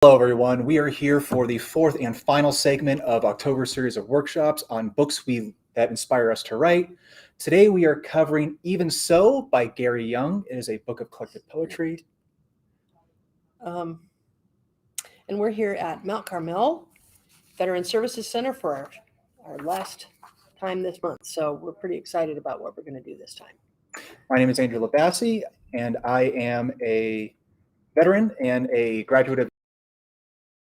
Hello, everyone. We are here for the fourth and final segment of October's series of workshops on books that inspire us to write. Today, we are covering Even So by Gary Young. It is a book of collected poetry. And we're here at Mount Carmel Veteran Services Center for our last time this month. So we're pretty excited about what we're going to do this time. My name is Andrew Labassi, and I am a veteran and a graduate of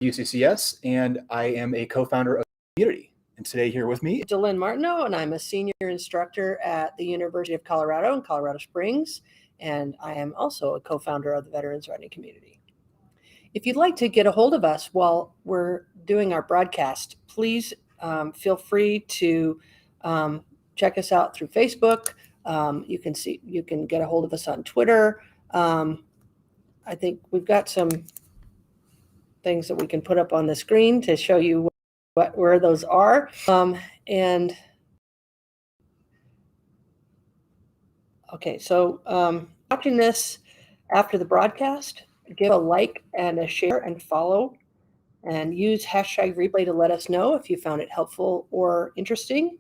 UCCS, and I am a co-founder of Community. And today here with me, Delynn Martineau, and I'm a senior instructor at the University of Colorado in Colorado Springs, and I am also a co-founder of the Veterans Writing Community. If you'd like to get a hold of us while we're doing our broadcast, please feel free to check us out through Facebook. You can get a hold of us on Twitter. I think we've got some things that we can put up on the screen to show you where those are. Watching this after the broadcast, give a like and a share and follow, and use hashtag replay to let us know if you found it helpful or interesting.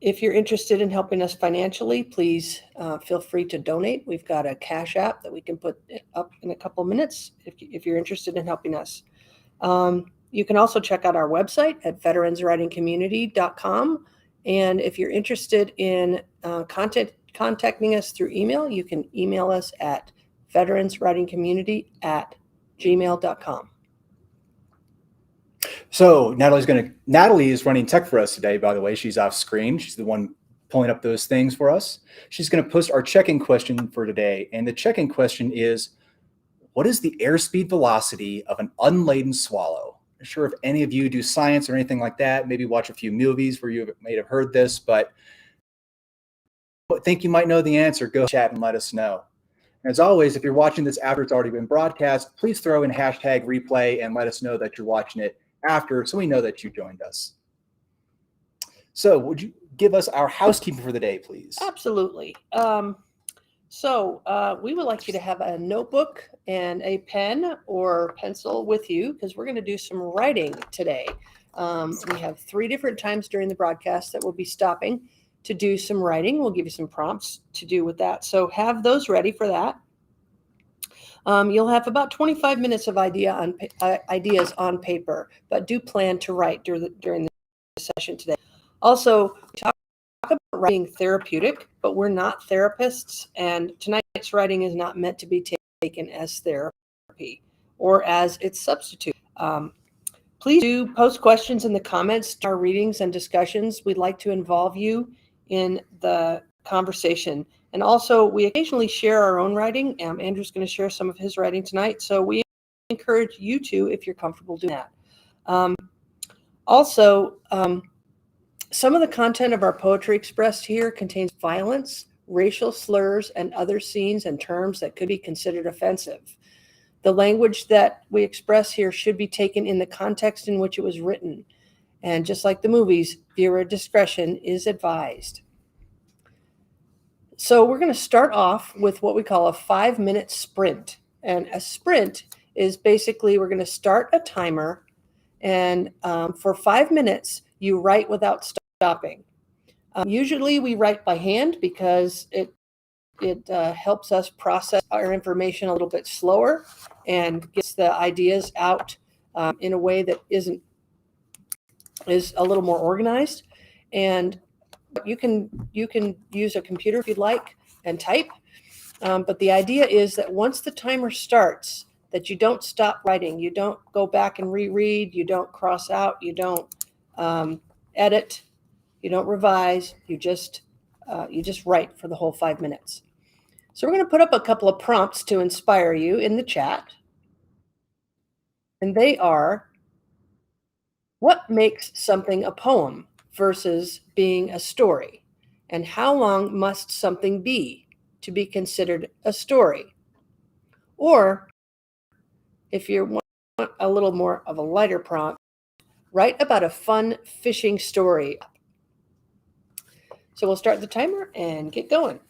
If you're interested in helping us financially, please feel free to donate. We've got a Cash App that we can put up in a couple of minutes if you're interested in helping us. You can also check out our website at veteranswritingcommunity.com. And if you're interested in contacting us through email, you can email us at veteranswritingcommunity@gmail.com. So Natalie is running tech for us today, by the way. She's off screen. She's the one pulling up those things for us. She's going to post our check-in question for today. And the check-in question is, what is the airspeed velocity of an unladen swallow? I'm not sure if any of you do science or anything like that. Maybe watch a few movies where you may have heard this, but think you might know the answer. Go chat and let us know. And as always, if you're watching this after it's already been broadcast, please throw in hashtag replay and let us know that you're watching it after, so we know that you joined us. So would you give us our housekeeping for the day, please? Absolutely. We would like you to have a notebook and a pen or pencil with you, because we're going to do some writing today. We have 3 different times during the broadcast that we'll be stopping to do some writing. We'll give you some prompts to do with that. So have those ready for that. You'll have about 25 minutes of ideas on paper, but do plan to write during the session today. Also, we talk about writing therapeutic, but we're not therapists, and tonight's writing is not meant to be taken as therapy or as its substitute. Please do post questions in the comments to our readings and discussions. We'd like to involve you in the conversation. And also, we occasionally share our own writing. Andrew's going to share some of his writing tonight. So we encourage you to, if you're comfortable doing that. Some of the content of our poetry expressed here contains violence, racial slurs, and other scenes and terms that could be considered offensive. The language that we express here should be taken in the context in which it was written. And just like the movies, viewer discretion is advised. So we're going to start off with what we call a 5-minute sprint. And a sprint is basically, we're going to start a timer, and for 5 minutes, you write without stopping. Usually we write by hand because it helps us process our information a little bit slower and gets the ideas out in a way that is a little more organized. And you can use a computer if you'd like and type. But the idea is that once the timer starts, that you don't stop writing. You don't go back and reread. You don't cross out. You don't edit. You don't revise. You just write for the whole 5 minutes. So we're going to put up a couple of prompts to inspire you in the chat. And they are, what makes something a poem versus being a story? And how long must something be to be considered a story? Or, if you want a little more of a lighter prompt, write about a fun fishing story. So we'll start the timer and get going.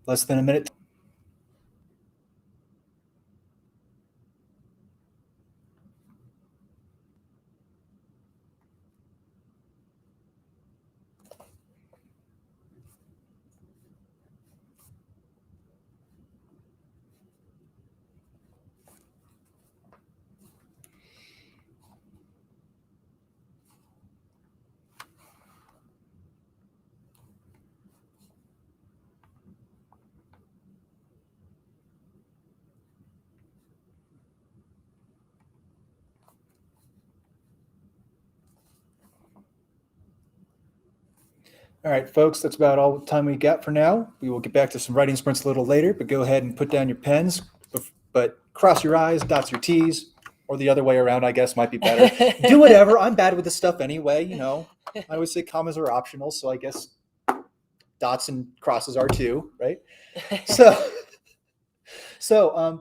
less than a minute. All right, folks, that's about all the time we got for now. We will get back to some writing sprints a little later, but go ahead and put down your pens, but cross your I's, dots your T's, or the other way around, I guess, might be better. Do whatever. I'm bad with this stuff anyway, you know. I always say commas are optional, so I guess dots and crosses are too, right? So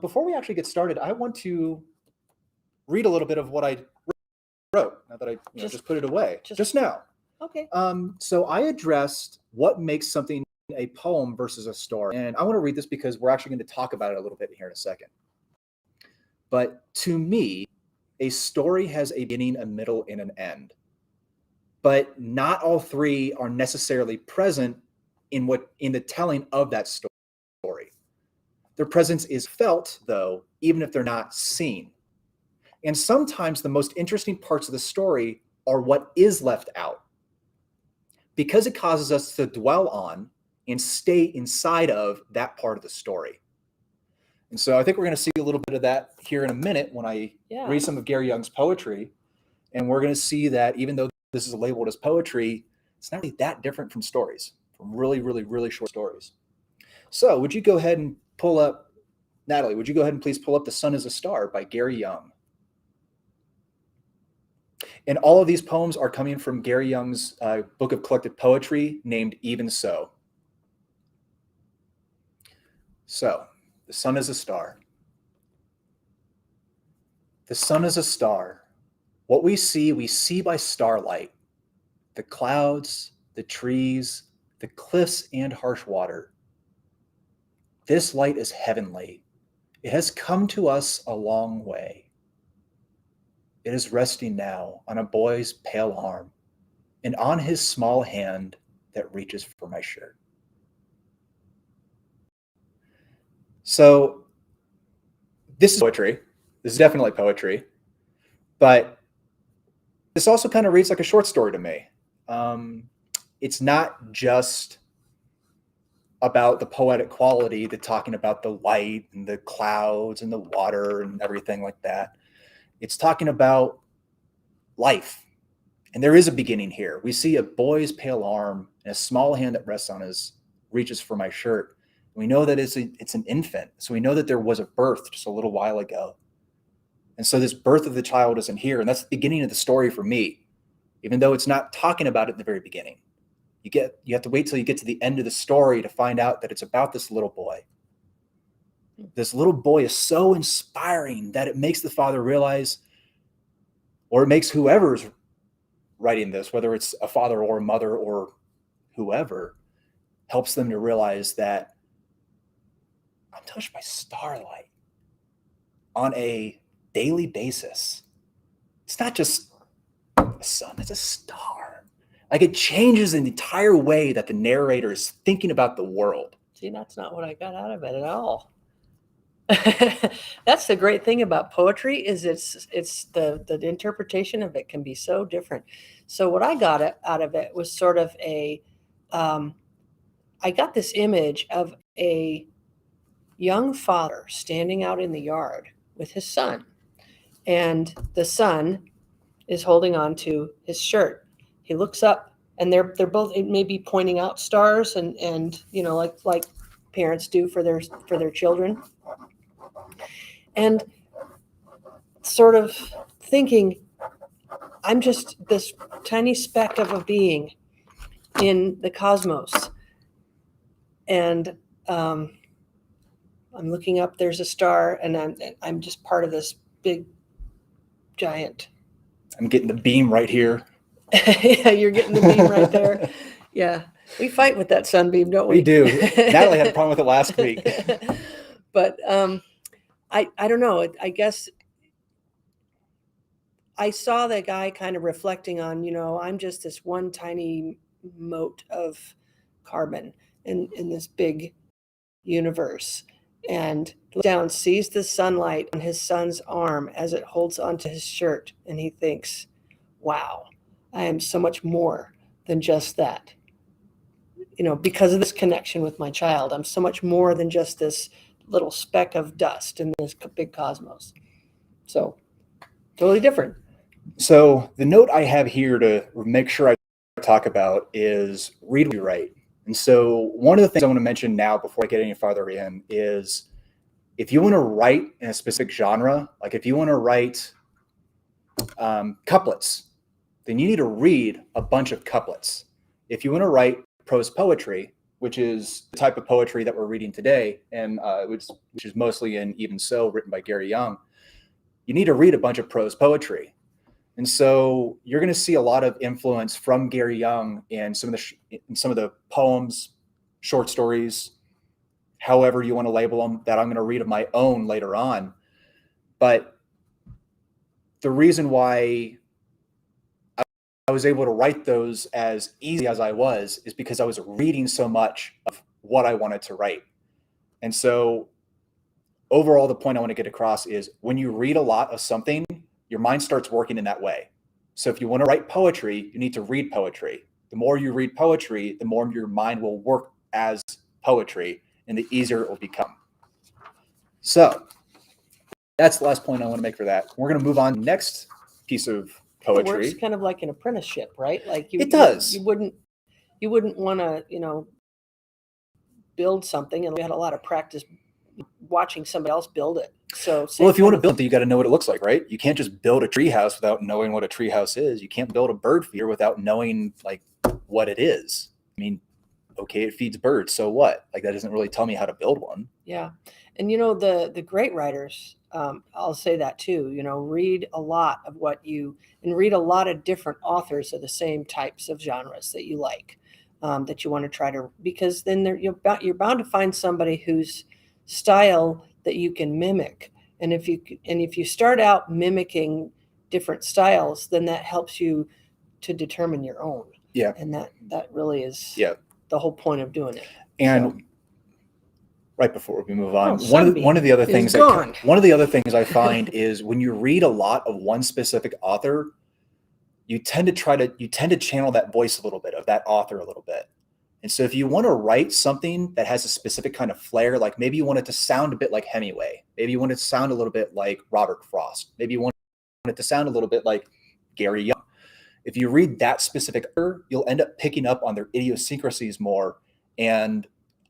before we actually get started, I want to read a little bit of what I wrote, now that I just put it away, just now. Okay. So I addressed what makes something a poem versus a story. And I want to read this because we're actually going to talk about it a little bit here in a second. But to me, a story has a beginning, a middle, and an end. But not all three are necessarily present in the telling of that story. Their presence is felt, though, even if they're not seen. And sometimes the most interesting parts of the story are what is left out, because it causes us to dwell on and stay inside of that part of the story. And so I think we're going to see a little bit of that here in a minute when I read some of Gary Young's poetry. And we're going to see that even though this is labeled as poetry, it's not really that different from stories, from really, really, really short stories. So would you go ahead and pull up, Natalie, would you go ahead and please pull up The Sun is a Star by Gary Young? And all of these poems are coming from Gary Young's book of collected poetry named Even So. So, the sun is a star. The sun is a star. What we see by starlight. The clouds, the trees, the cliffs, and harsh water. This light is heavenly. It has come to us a long way. It is resting now on a boy's pale arm and on his small hand that reaches for my shirt. So this is poetry. This is definitely poetry, but this also kind of reads like a short story to me. It's not just about the poetic quality, the talking about the light and the clouds and the water and everything like that. It's talking about life. And there is a beginning here. We see a boy's pale arm and a small hand that rests on his, reaches for my shirt. We know that it's an infant. So we know that there was a birth just a little while ago. And so this birth of the child isn't here. And that's the beginning of the story for me, even though it's not talking about it in the very beginning. You have to wait till you get to the end of the story to find out that it's about this little boy. This little boy is so inspiring that it makes the father realize, or it makes whoever's writing this, whether it's a father or a mother or whoever, helps them to realize that I'm touched by starlight on a daily basis. It's not just a sun, it's a star. Like, it changes the entire way that the narrator is thinking about the world. See, that's not what I got out of it at all. That's the great thing about poetry, is it's the interpretation of it can be so different. So what I got out of it was sort of I got this image of a young father standing out in the yard with his son, and the son is holding on to his shirt. He looks up, and they're both maybe pointing out stars, and you know, like parents do for their children. And sort of thinking, I'm just this tiny speck of a being in the cosmos. And I'm looking up, there's a star, and I'm just part of this big, giant. I'm getting the beam right here. Yeah, you're getting the beam right there. Yeah, we fight with that sunbeam, don't we? We do. Natalie had a problem with it last week. But I don't know. I guess I saw that guy kind of reflecting on, I'm just this one tiny mote of carbon in this big universe. And looks down, sees the sunlight on his son's arm as it holds onto his shirt, and he thinks, wow, I am so much more than just that. Because of this connection with my child, I'm so much more than just this little speck of dust in this big cosmos. So, totally different. So the note I have here to make sure I talk about is read what you write. And so one of the things I want to mention now before I get any farther in is if you want to write in a specific genre, like if you want to write couplets, then you need to read a bunch of couplets. If you want to write prose poetry, which is the type of poetry that we're reading today, and which is mostly in Even So, written by Gary Young, you need to read a bunch of prose poetry. And so you're going to see a lot of influence from Gary Young in some of the poems, short stories, however you want to label them, that I'm going to read of my own later on. But the reason why I was able to write those as easy as I was is because I was reading so much of what I wanted to write. And so overall, the point I want to get across is when you read a lot of something, your mind starts working in that way. So if you want to write poetry, you need to read poetry. The more you read poetry, the more your mind will work as poetry, and the easier it will become. So that's the last point I want to make for that. We're going to move on to the next piece of poetry. It works kind of like an apprenticeship, right? Like it does. You wouldn't want to, build something, and we had a lot of practice watching somebody else build it. So, well, if you want to build it, you got to know what it looks like, right? You can't just build a treehouse without knowing what a treehouse is. You can't build a bird feeder without knowing like what it is. I mean, okay, it feeds birds, so what? Like that doesn't really tell me how to build one. Yeah, and the great writers, I'll say that too. Read a lot of read a lot of different authors of the same types of genres that you like, that you want to try to, because then you're bound to find somebody whose style that you can mimic. And if you start out mimicking different styles, then that helps you to determine your own. Yeah. And that really is the whole point of doing it. And right before we move on, one of the other things I find is when you read a lot of one specific author, you tend to channel that voice a little bit of that author a little bit. And so if you want to write something that has a specific kind of flair, like maybe you want it to sound a bit like Hemingway, maybe you want it to sound a little bit like Robert Frost, maybe you want it to sound a little bit like Gary Young. If you read that specific author, you'll end up picking up on their idiosyncrasies more. And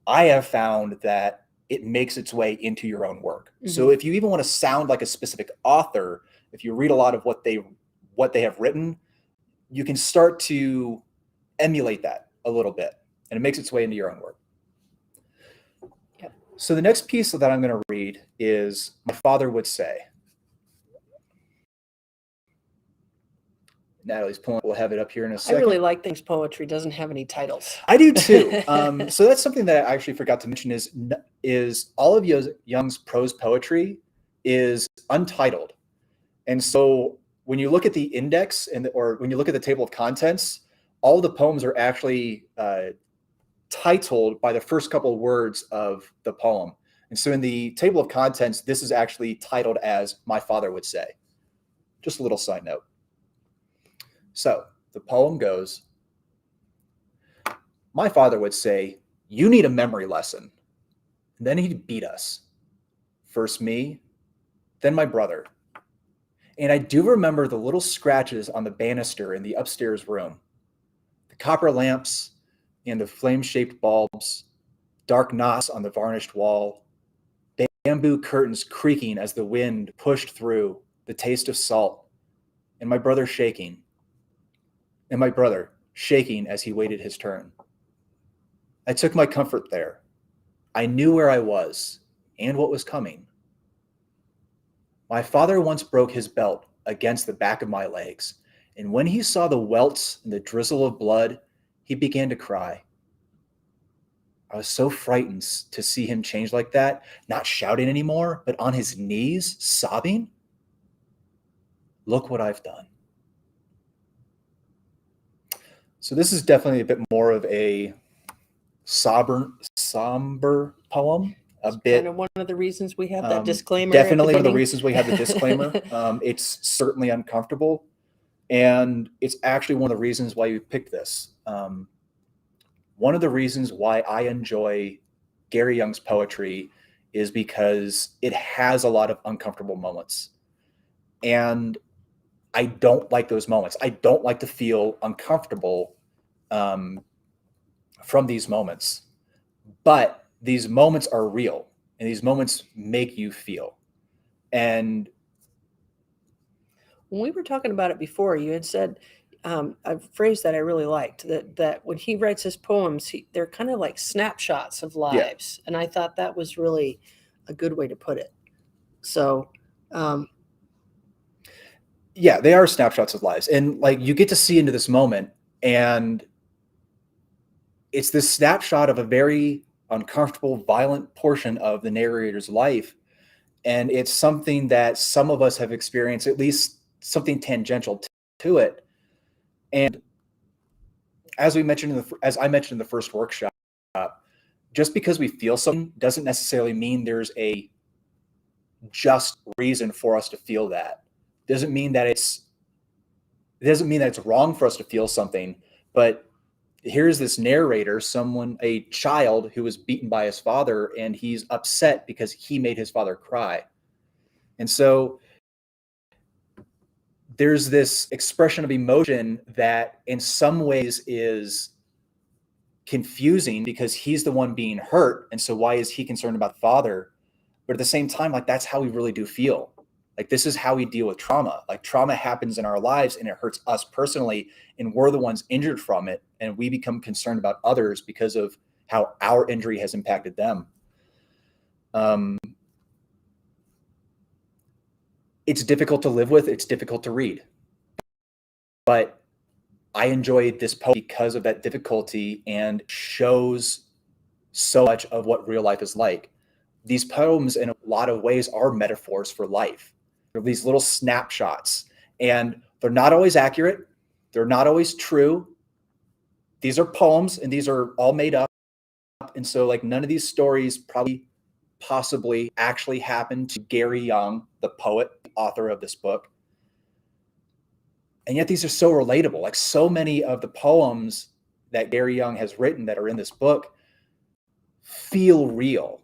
I have found that it makes its way into your own work. Mm-hmm. So if you even want to sound like a specific author, if you read a lot of what they have written, you can start to emulate that a little bit, and it makes its way into your own work. Yep. So the next piece that I'm going to read is My Father Would Say. Natalie's point, we'll have it up here in a second. I really like things poetry doesn't have any titles. I do too. So that's something that I actually forgot to mention is all of Young's prose poetry is untitled. And so when you look at the index or when you look at the table of contents, all the poems are actually titled by the first couple of words of the poem. And so in the table of contents, this is actually titled as My Father Would Say. Just a little side note. So the poem goes, my father would say, you need a memory lesson. And then he'd beat us. First me, then my brother. And I do remember the little scratches on the banister in the upstairs room, the copper lamps and the flame-shaped bulbs, dark knots on the varnished wall, bamboo curtains creaking as the wind pushed through, the taste of salt, and my brother shaking as he waited his turn. I took my comfort there. I knew where I was and what was coming. My father once broke his belt against the back of my legs, and when he saw the welts and the drizzle of blood, he began to cry. I was so frightened to see him change like that, not shouting anymore, but on his knees, sobbing. Look what I've done. So this is definitely a bit more of a somber poem. A bit kind of one of the reasons we have that disclaimer. Definitely one of the reasons we have the disclaimer. It's certainly uncomfortable, and it's actually one of the reasons why we picked this. One of the reasons why I enjoy Gary Young's poetry is because it has a lot of uncomfortable moments, and I don't like those moments. I don't like to feel uncomfortable from these moments, but these moments are real, and these moments make you feel. And when we were talking about it before, you had said a phrase that I really liked, that when he writes his poems, they're kind of like snapshots of lives. And I thought that was really a good way to put it. So, yeah, they are snapshots of lives. And like you get to see into this moment, and it's this snapshot of a very uncomfortable, violent portion of the narrator's life. And it's something that some of us have experienced, at least something tangential to it. And as I mentioned in the first workshop, just because we feel something doesn't necessarily mean there's a just reason for us to feel that. It doesn't mean that it's wrong for us to feel something. But here's this narrator, a child who was beaten by his father, and he's upset because he made his father cry. And so there's this expression of emotion that in some ways is confusing because he's the one being hurt. And so why is he concerned about the father? But at the same time, like that's how we really do feel. Like this is how we deal with trauma. Like trauma happens in our lives and it hurts us personally, and we're the ones injured from it. And we become concerned about others because of how our injury has impacted them. It's difficult to live with. It's difficult to read. But I enjoyed this poem because of that difficulty and shows so much of what real life is like. These poems, in a lot of ways, are metaphors for life. They're these little snapshots, and they're not always accurate. They're not always true. These are poems, and these are all made up. And so, like, none of these stories possibly actually happened to Gary Young, the poet, the author of this book. And yet these are so relatable. Like so many of the poems that Gary Young has written that are in this book feel real.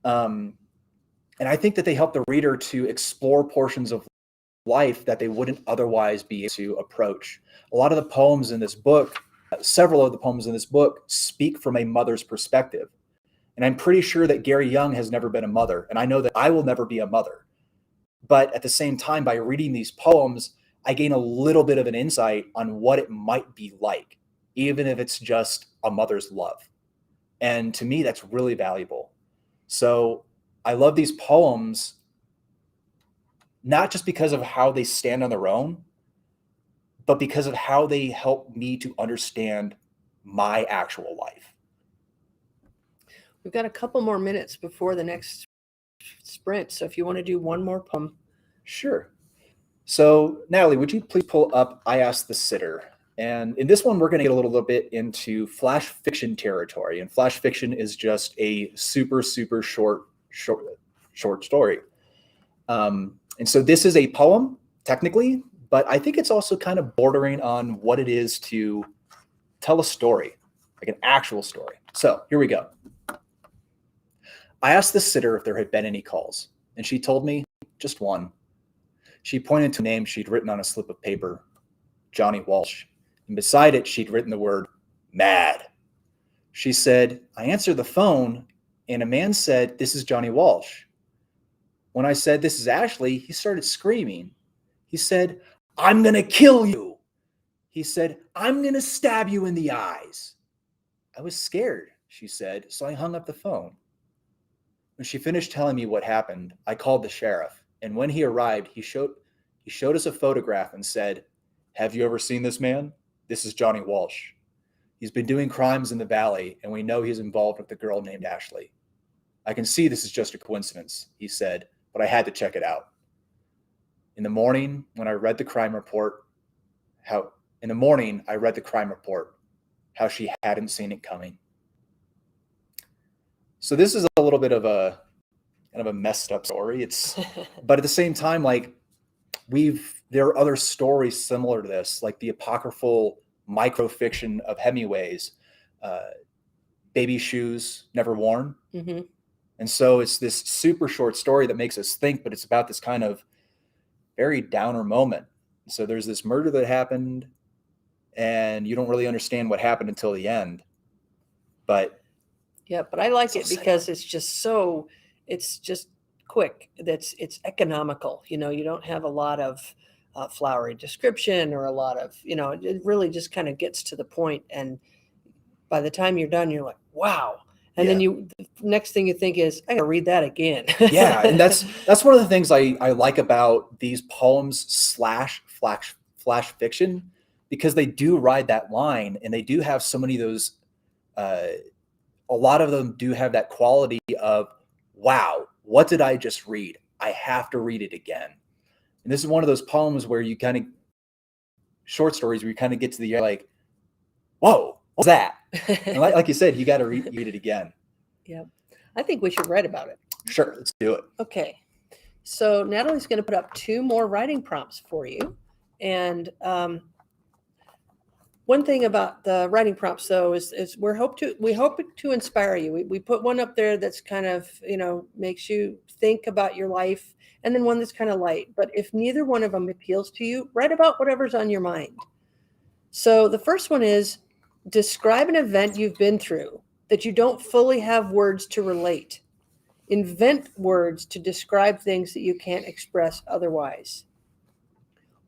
And I think that they help the reader to explore portions of life that they wouldn't otherwise be able to approach. A lot of the poems in this book, several of the poems in this book speak from a mother's perspective. And I'm pretty sure that Gary Young has never been a mother. And I know that I will never be a mother. But at the same time, by reading these poems, I gain a little bit of an insight on what it might be like, even if it's just a mother's love. And to me, that's really valuable. So I love these poems, not just because of how they stand on their own, but because of how they help me to understand my actual life. We've got a couple more minutes before the next sprint. So if you want to do one more poem. Sure. So Natalie, would you please pull up I Asked the Sitter? And in this one, we're going to get a little bit into flash fiction territory. And flash fiction is just a super, super short story. And so this is a poem, technically, but I think it's also kind of bordering on what it is to tell a story, like an actual story. So here we go. I asked the sitter if there had been any calls, and she told me just one. She pointed to a name she'd written on a slip of paper, Johnny Walsh, and beside it, she'd written the word mad. She said, I answered the phone, and a man said, this is Johnny Walsh. When I said, this is Ashley, he started screaming. He said, I'm going to kill you. He said, I'm going to stab you in the eyes. I was scared, she said, so I hung up the phone. When she finished telling me what happened, I called the sheriff, and when he arrived, he showed us a photograph and said, have you ever seen this man? This is Johnny Walsh. He's been doing crimes in the valley, and we know he's involved with a girl named Ashley. I can see this is just a coincidence, he said, but I had to check it out. In the morning, when I read the crime report, how she hadn't seen it coming. So this is a little bit of a kind of a messed up story. But at the same time, like there are other stories similar to this, like the apocryphal microfiction of Hemingway's, Baby Shoes Never Worn. Mm-hmm. And so it's this super short story that makes us think, but it's about this kind of very downer moment. So there's this murder that happened, and you don't really understand what happened until the end. But yeah, but I like it because it's just quick. It's economical. You don't have a lot of flowery description or a lot of, it really just kind of gets to the point. And by the time you're done, you're like, wow. And then the next thing you think is, I gotta read that again. Yeah, and that's one of the things I like about these poems / flash fiction, because they do ride that line, and they do have so many of those. A lot of them do have that quality of, wow, what did I just read? I have to read it again. And this is one of those poems where you kind of short stories where you kind of get to the end like, whoa, what's that? And like you said, you got to read it again. Yeah, I think we should write about it. Sure, let's do it. Okay, so Natalie's going to put up 2 more writing prompts for you. And one thing about the writing prompts, though, is we hope to inspire you. We put one up there that's kind of, makes you think about your life, and then one that's kind of light. But if neither one of them appeals to you, write about whatever's on your mind. So the first one is, describe an event you've been through that you don't fully have words to relate. Invent words to describe things that you can't express otherwise.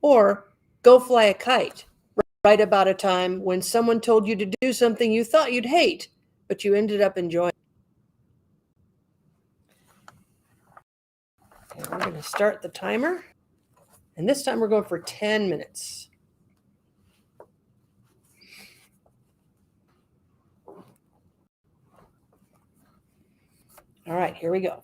Or go fly a kite. Write about a time when someone told you to do something you thought you'd hate, but you ended up enjoying. Okay, we're going to start the timer. And this time we're going for 10 minutes. All right, here we go.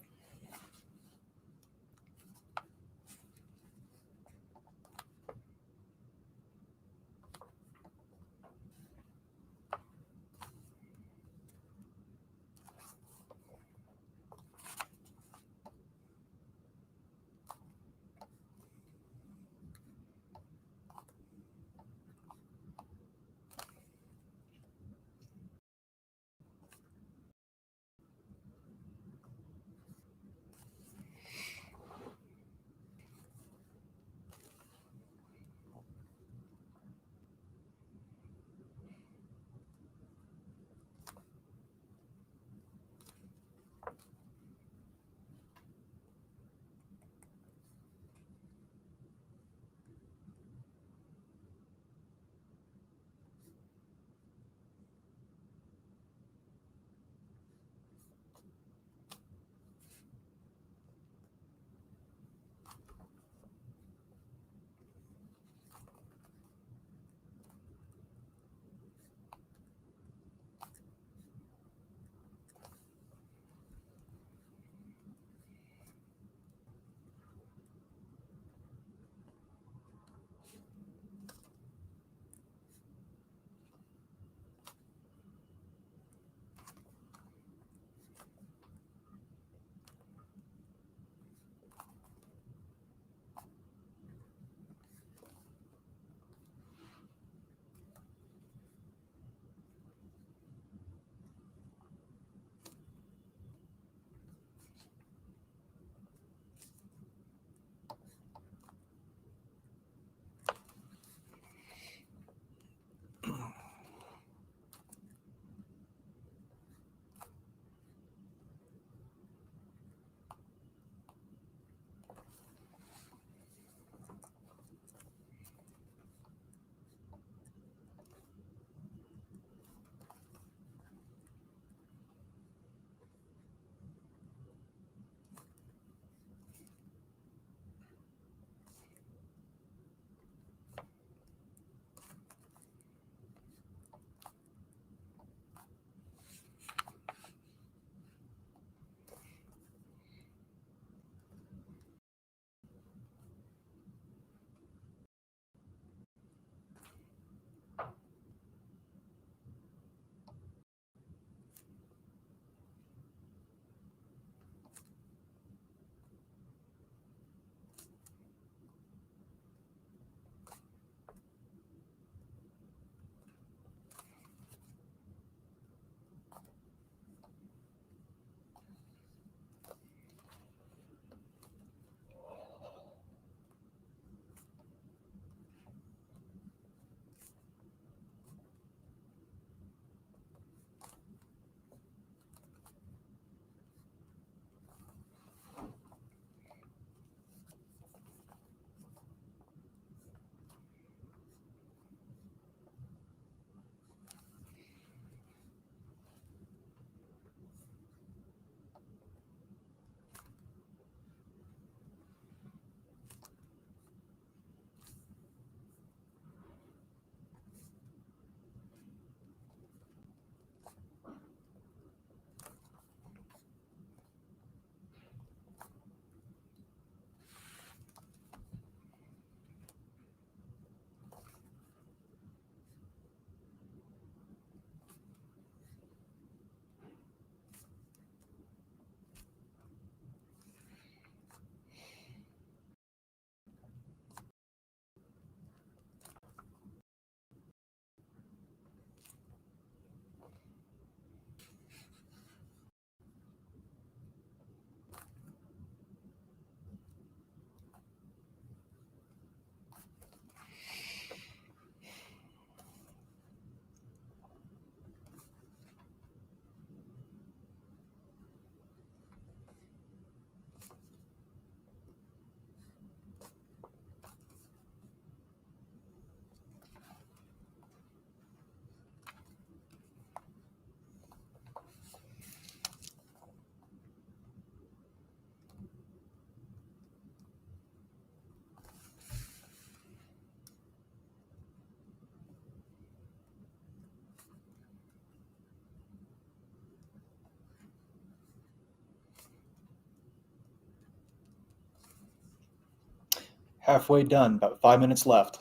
halfway done, about 5 minutes left.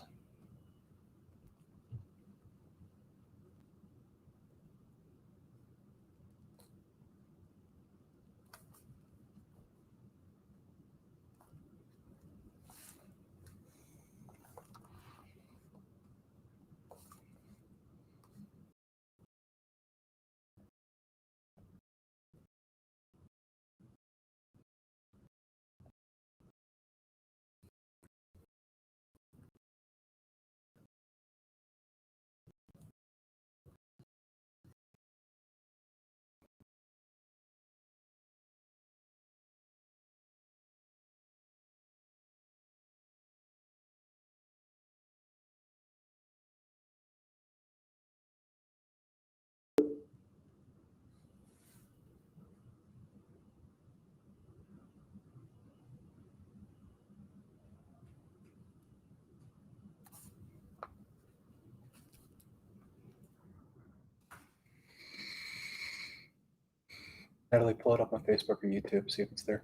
Natalie, pull it up on Facebook or YouTube, see if it's there.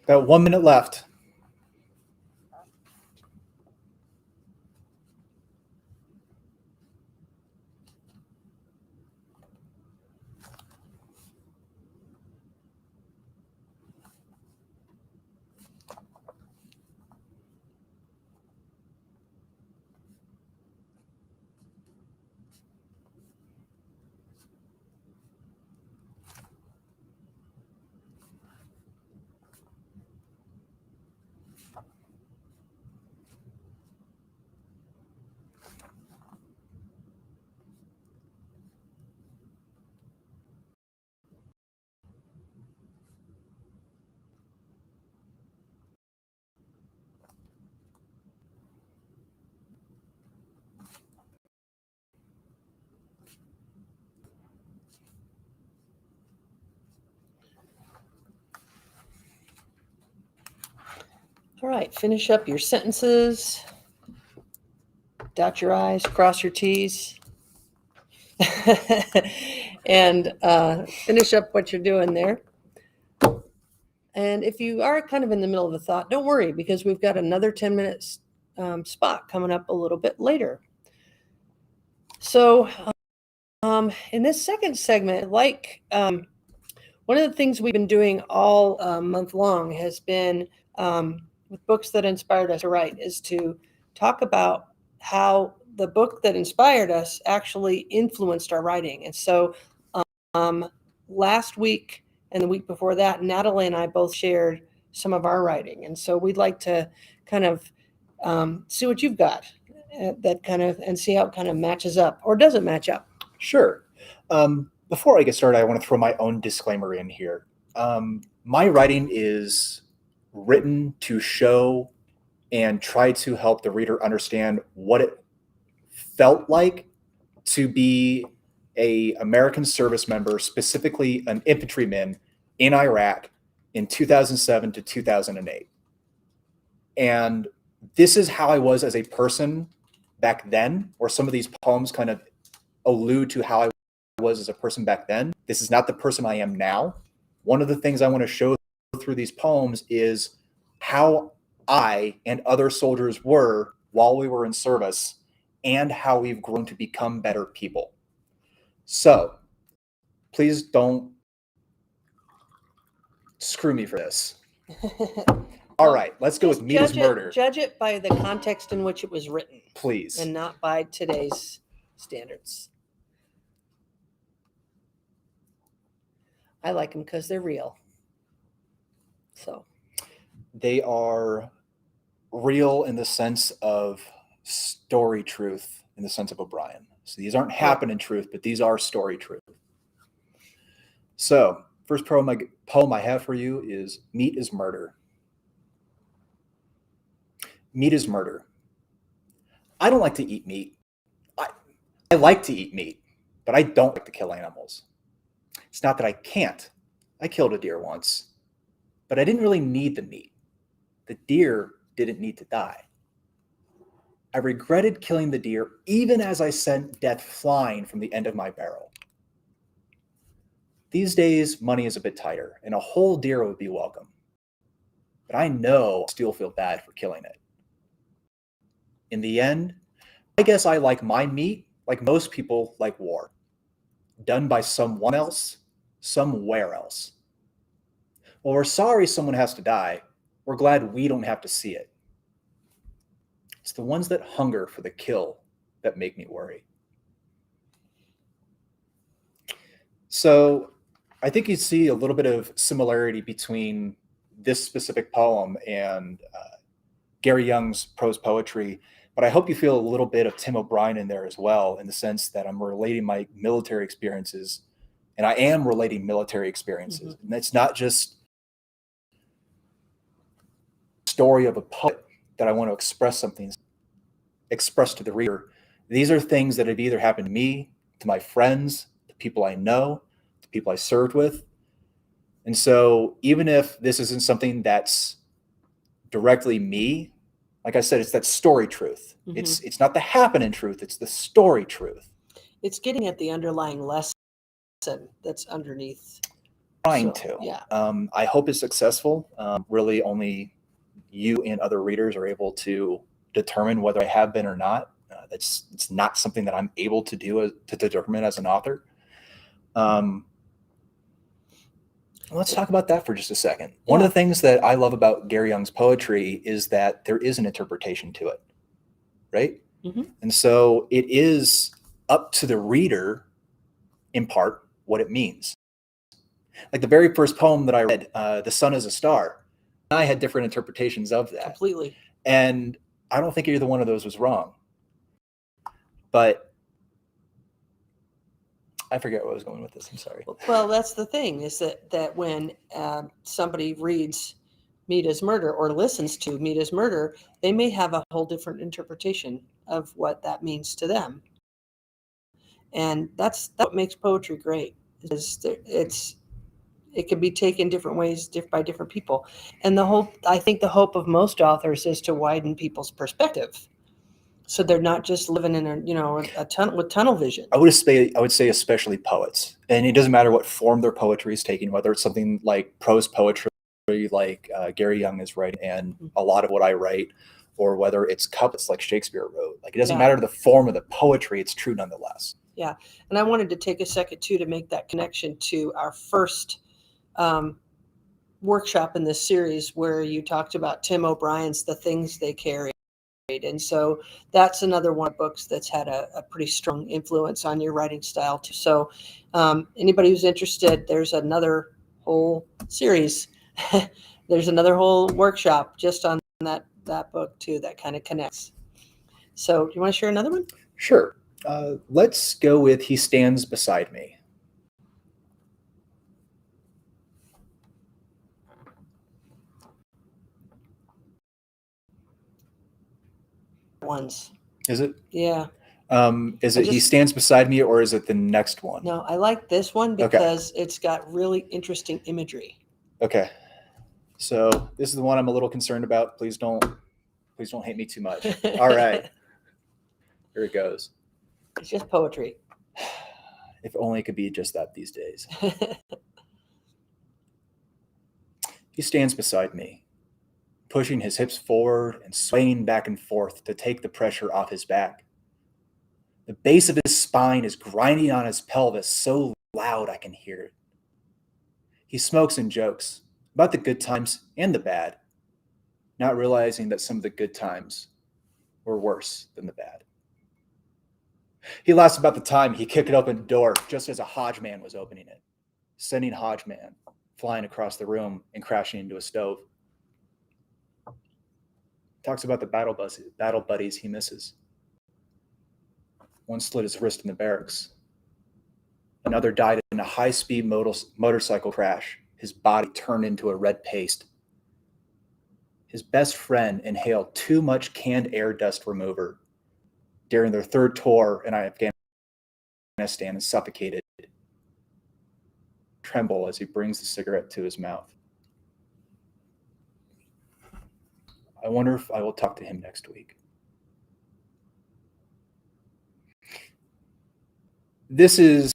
About 1 minute left. All right, finish up your sentences. dot your I's, cross your T's, and finish up what you're doing there. And if you are kind of in the middle of a thought, don't worry, because we've got another 10 minutes spot coming up a little bit later. So in this second segment, like one of the things we've been doing all month long has been with books that inspired us to write, is to talk about how the book that inspired us actually influenced our writing. And so last week and the week before that, Natalie and I both shared some of our writing. And so we'd like to kind of see what you've got that kind of, and see how it kind of matches up or doesn't match up. Sure. Before I get started, I want to throw my own disclaimer in here. My writing is written to show and try to help the reader understand what it felt like to be an American service member, specifically an infantryman in Iraq in 2007 to 2008. And this is how I was as a person back then, or some of these poems kind of allude to how I was as a person back then. This is not the person I am now. One of the things I want to show through these poems is how I and other soldiers were while we were in service, and how we've grown to become better people. So please don't screw me for this. All right, let's go with Meat is Murder. Judge it by the context in which it was written. Please. And not by today's standards. I like them because they're real. So they are real in the sense of story truth, in the sense of O'Brien. So these aren't happening truth, but these are story truth. So first poem I have for you is Meat is Murder. Meat is murder. I don't like to eat meat. I like to eat meat, but I don't like to kill animals. It's not that I can't. I killed a deer once, but I didn't really need the meat. The deer didn't need to die. I regretted killing the deer even as I sent death flying from the end of my barrel. These days, money is a bit tighter, and a whole deer would be welcome. But I know I still feel bad for killing it. In the end, I guess I like my meat like most people like war, done by someone else, somewhere else. Well, we're sorry someone has to die. We're glad we don't have to see it. It's the ones that hunger for the kill that make me worry. So I think you see a little bit of similarity between this specific poem and Gary Young's prose poetry, but I hope you feel a little bit of Tim O'Brien in there as well, in the sense that I'm relating my military experiences, and I am relating military experiences. Mm-hmm. And it's not just a story of a poet that I want to express to the reader. These are things that have either happened to me, to my friends, to people I know, to people I served with. And so even if this isn't something that's directly me, like I said, it's that story truth. Mm-hmm. It's not the happening truth, it's the story truth. It's getting at the underlying lesson that's underneath. Trying to. Yeah. I hope it's successful. Really only you and other readers are able to determine whether I have been or not. It's not something that I'm able to do to determine as an author. Let's talk about that for just a second. Yeah. One of the things that I love about Gary Young's poetry is that there is an interpretation to it, right? Mm-hmm. And so it is up to the reader, in part, what it means. Like the very first poem that I read, The Sun is a Star, I had different interpretations of that. Completely. And I don't think either one of those was wrong. But I forget where I was going with this. I'm sorry. Well, that's the thing, is that when somebody reads Meat is Murder or listens to Meat is Murder, they may have a whole different interpretation of what that means to them. And that's what makes poetry great. It can be taken different ways by different people. And I think the hope of most authors is to widen people's perspective So they're not just living in with tunnel vision. I would say especially poets, and it doesn't matter what form their poetry is taking, whether it's something like prose poetry, like Gary Young is writing, and a lot of what I write, or whether it's couplets like Shakespeare wrote. Like, it doesn't matter the form of the poetry; it's true nonetheless. Yeah, and I wanted to take a second too to make that connection to our first workshop in this series, where you talked about Tim O'Brien's "The Things They Carry." And so that's another one of books that's had a pretty strong influence on your writing style too. So anybody who's interested, there's another whole series. There's another whole workshop just on that book too that kind of connects. So do you want to share another one? Sure. Let's go with He Stands Beside Me. Ones. Is it? Yeah. Is it He Stands Beside Me, or is it the next one? No, I like this one because it's got really interesting imagery. Okay. So this is the one I'm a little concerned about. Please don't hate me too much. All right. Here it goes. It's just poetry. If only it could be just that these days. He stands beside me, pushing his hips forward and swaying back and forth to take the pressure off his back. The base of his spine is grinding on his pelvis so loud I can hear it. He smokes and jokes about the good times and the bad, not realizing that some of the good times were worse than the bad. He laughs about the time he kicked open the door just as a Hodgeman was opening it, sending Hodgeman flying across the room and crashing into a stove. Talks about the battle buddies he misses. One slit his wrist in the barracks. Another died in a high-speed motorcycle crash. His body turned into a red paste. His best friend inhaled too much canned air dust remover during their third tour in Afghanistan and suffocated. Tremble as he brings the cigarette to his mouth. I wonder if I will talk to him next week. This is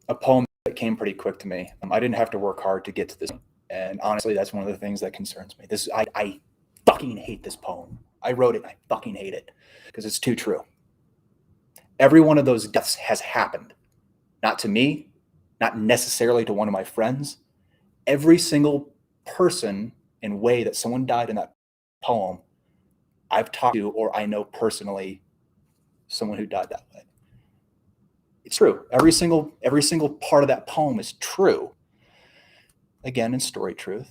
a poem that came pretty quick to me. I didn't have to work hard to get to this. And honestly, that's one of the things that concerns me. I fucking hate this poem. I wrote it and I fucking hate it because it's too true. Every one of those deaths has happened. Not to me, not necessarily to one of my friends. Every single person and way that someone died in that poem, I've talked to or I know personally someone who died that way. It's true. Every single part of that poem is true. Again, in story truth.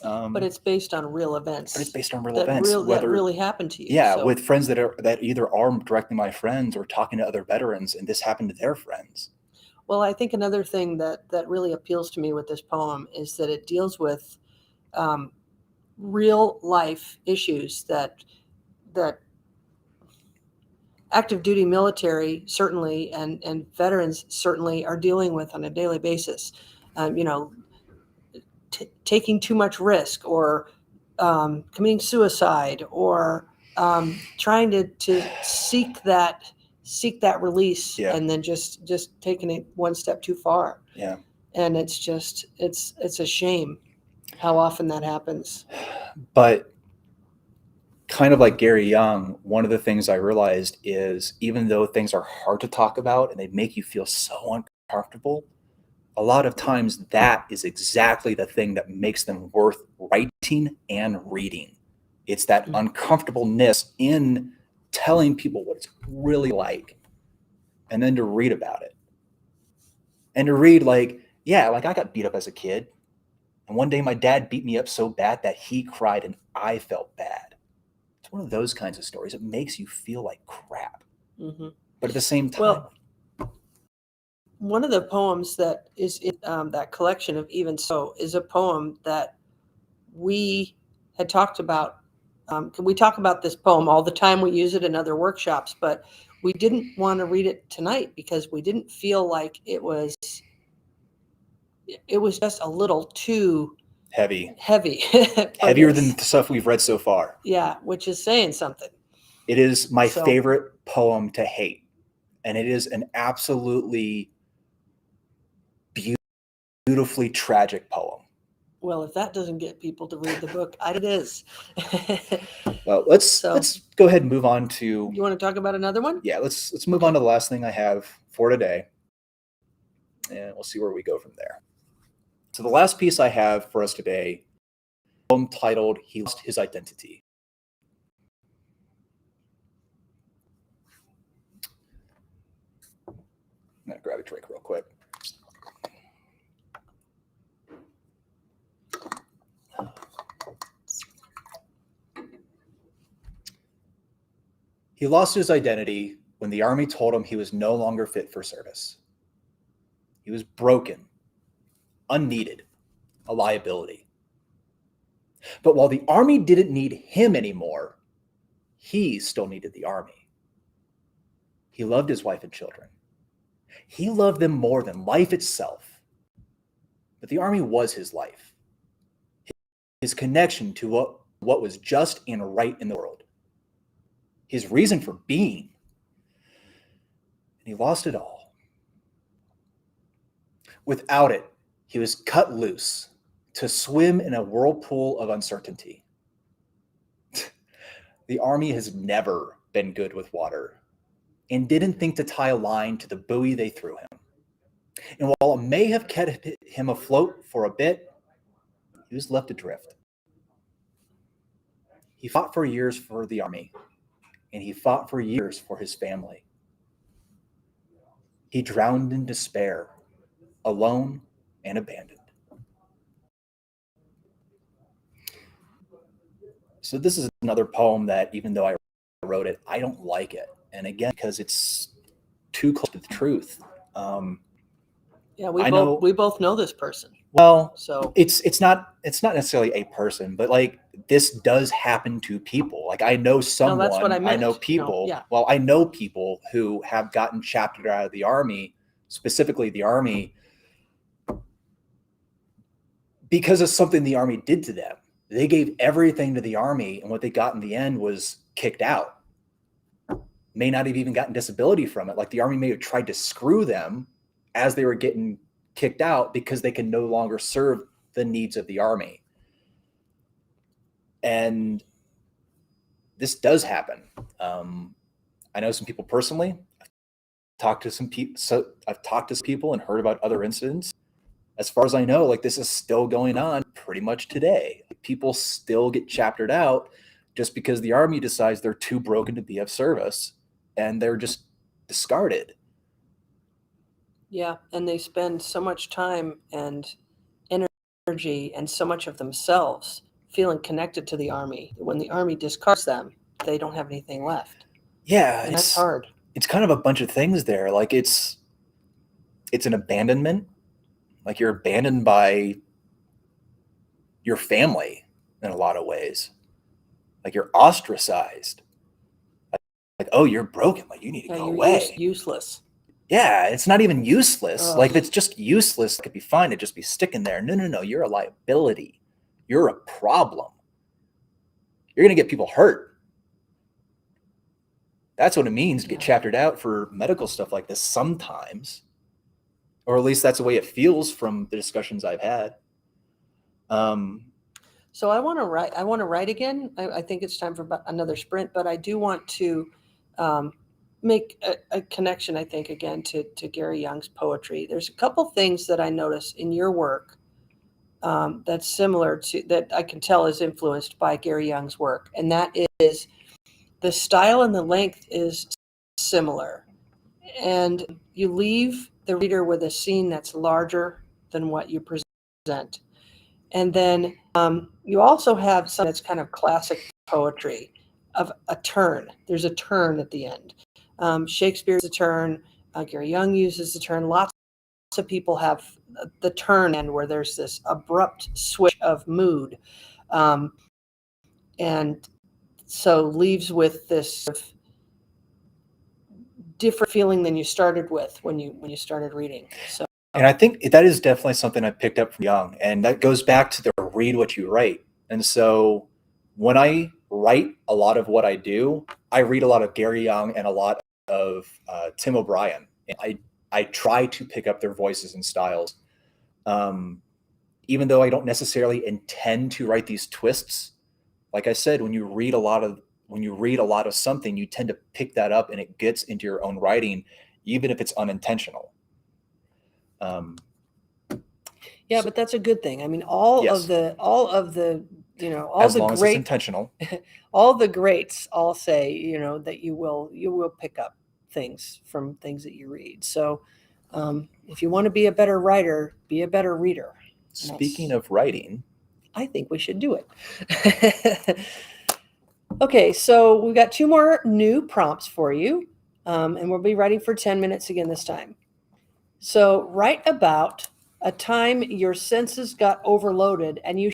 But it's based on real events. But it's based on real events. That really happened to you. Yeah, so. With friends that either are directly my friends or talking to other veterans, and this happened to their friends. Well, I think another thing that really appeals to me with this poem is that it deals with real life issues that active duty military certainly and veterans certainly are dealing with on a daily basis. Taking too much risk, or committing suicide, or trying to seek that release, and then just taking it one step too far. Yeah. And it's a shame how often that happens. But kind of like Gary Young, one of the things I realized is even though things are hard to talk about and they make you feel so uncomfortable, a lot of times that is exactly the thing that makes them worth writing and reading. It's that uncomfortableness in telling people what it's really like, and then to read about it. And to read like I got beat up as a kid. And one day my dad beat me up so bad that he cried and I felt bad. It's one of those kinds of stories. It makes you feel like crap. Mm-hmm. But at the same time, one of the poems that is in that collection of Even So is a poem that we had talked about. We talk about this poem all the time. We use it in other workshops, but we didn't want to read it tonight because we didn't feel like it was just a little too Heavy. for Heavier this. than the stuff we've read so far. Yeah, which is saying something. It is my So- favorite poem to hate. And it is an absolutely beautifully tragic poem. Well, if that doesn't get people to read the book, it is. Well, let's So- let's go ahead and move on to You want to talk about another one? yeah, let's move on to the last thing I have for today. And we'll see where we go from there. So the last piece I have for us today, a poem titled He Lost His Identity. I'm gonna grab a drink real quick. He lost his identity when the army told him he was no longer fit for service. He was broken, unneeded, a liability. But while the army didn't need him anymore, he still needed the army. He loved his wife and children. He loved them more than life itself. But the army was his life, his connection to what was just and right in the world, his reason for being. And he lost it all. Without it, he was cut loose to swim in a whirlpool of uncertainty. The army has never been good with water and didn't think to tie a line to the buoy they threw him. And while it may have kept him afloat for a bit, he was left adrift. He fought for years for the army, and he fought for years for his family. He drowned in despair, alone and abandoned. So this is another poem that, even though I wrote it, I don't like it. And again, because it's too close to the truth. Yeah, I know- we both know this person. Well, So it's not necessarily a person, but like this does happen to people. Like I know someone, that's what I meant. know No, people. yeah. Well, I know people who have gotten chaptered out of the army, specifically the army, because of something the army did to them. They gave everything to the army, and what they got in the end was kicked out. May not have even gotten disability from it. Like the army may have tried to screw them as they were getting kicked out because they can no longer serve the needs of the army. And this does happen. I know some people personally. I've talked to some people and heard about other incidents. As far as I know, like this is still going on pretty much today. People still get chaptered out just because the army decides they're too broken to be of service, and they're just discarded. yeah, and they spend so much time and energy and so much of themselves feeling connected to the army. When the army discards them, they don't have anything left. Yeah, And that's hard. It's kind of a bunch of things there. Like it's an abandonment. Like you're abandoned by your family in a lot of ways. Like you're ostracized. Like oh, you're broken. Like you need to Yeah, go you're away. useless. Yeah, it's not even useless. Ugh. Like if it's just useless, it could be fine to just be sticking there. No. You're a liability. You're a problem. You're going to get people hurt. That's what it means to get chaptered out for medical stuff like this sometimes. Or at least that's the way it feels from the discussions I've had. So I want to write again. I think it's time for another sprint, but I do want to make a connection, I think, again, to Gary Young's poetry. There's a couple things that I notice in your work that's similar to, that I can tell is influenced by Gary Young's work. And that is the style and the length is similar. And you leave the reader with a scene that's larger than what you present. And then you also have some that's kind of classic poetry of a turn. There's a turn at the end. Shakespeare's a turn. Gary Young uses the turn. Lots of people have the turn end where there's this abrupt switch of mood. And so leaves with this sort of different feeling than you started with when you started reading. So And I think that is definitely something I picked up from young. And that goes back to the read what you write. And so when I write a lot of what I do, I read a lot of Gary Young and a lot of Tim O'Brien. And I try to pick up their voices and styles. Even though I don't necessarily intend to write these twists, like I said, when you read a lot of something, you tend to pick that up and it gets into your own writing, even if it's unintentional. Yeah, but that's a good thing. I mean, all Yes. of the all As the long as it's intentional. all the greats all say, that you will pick up things from things that you read. So if you want to be a better writer, be a better reader. Speaking of writing, I think we should do it. Okay, so we've got 2 more new prompts for you, and we'll be writing for 10 minutes again this time. So write about a time your senses got overloaded and you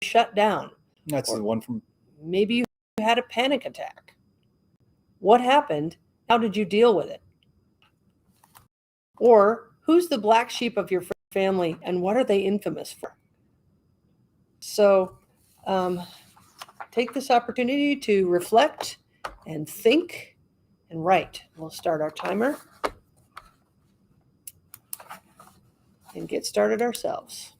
shut down. that's the one from Maybe you had a panic attack. What happened? How did you deal with it? Or who's the black sheep of your family and what are they infamous for? So take this opportunity to reflect and think and write. We'll start our timer and get started ourselves.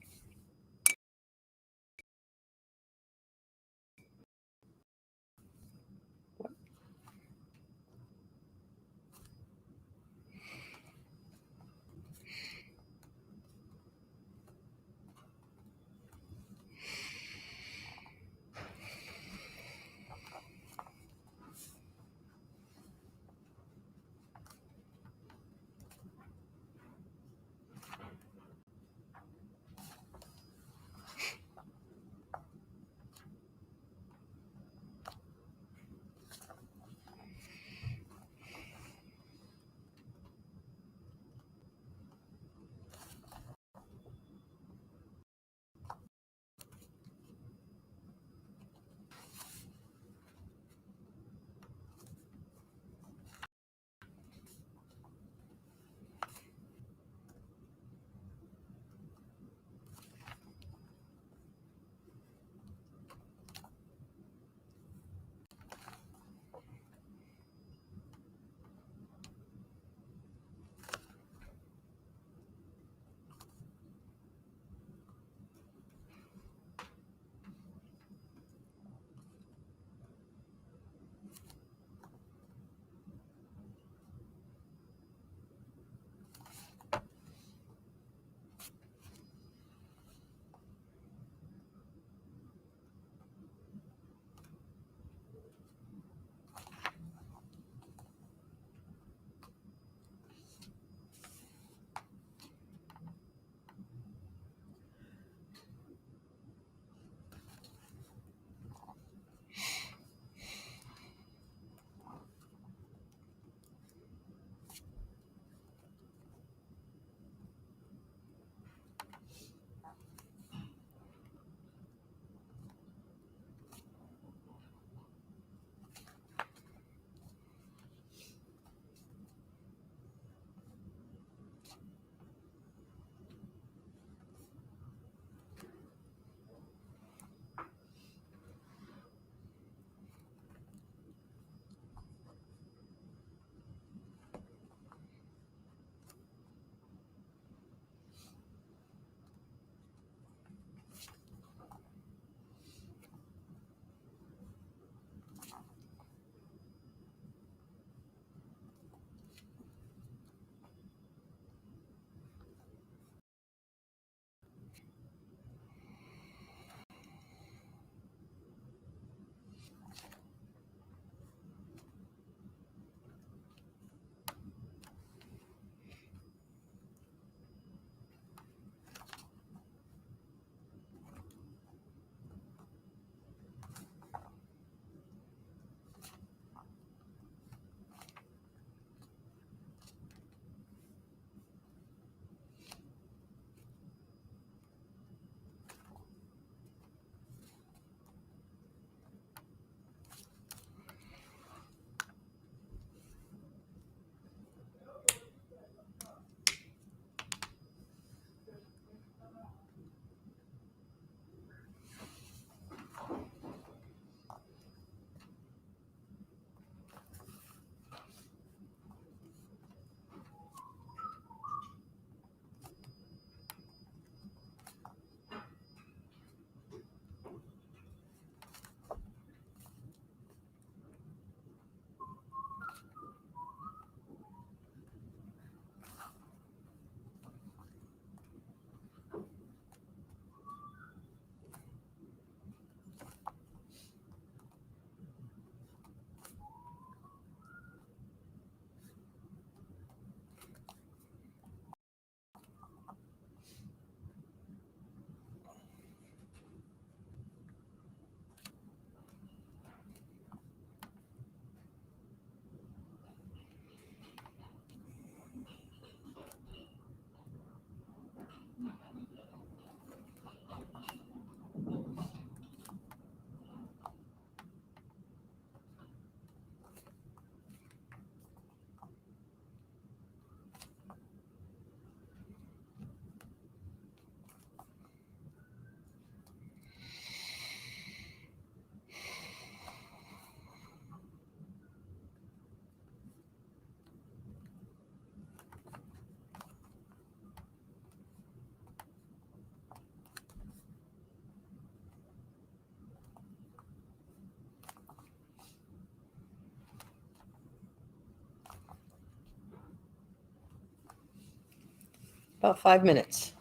About 5 minutes.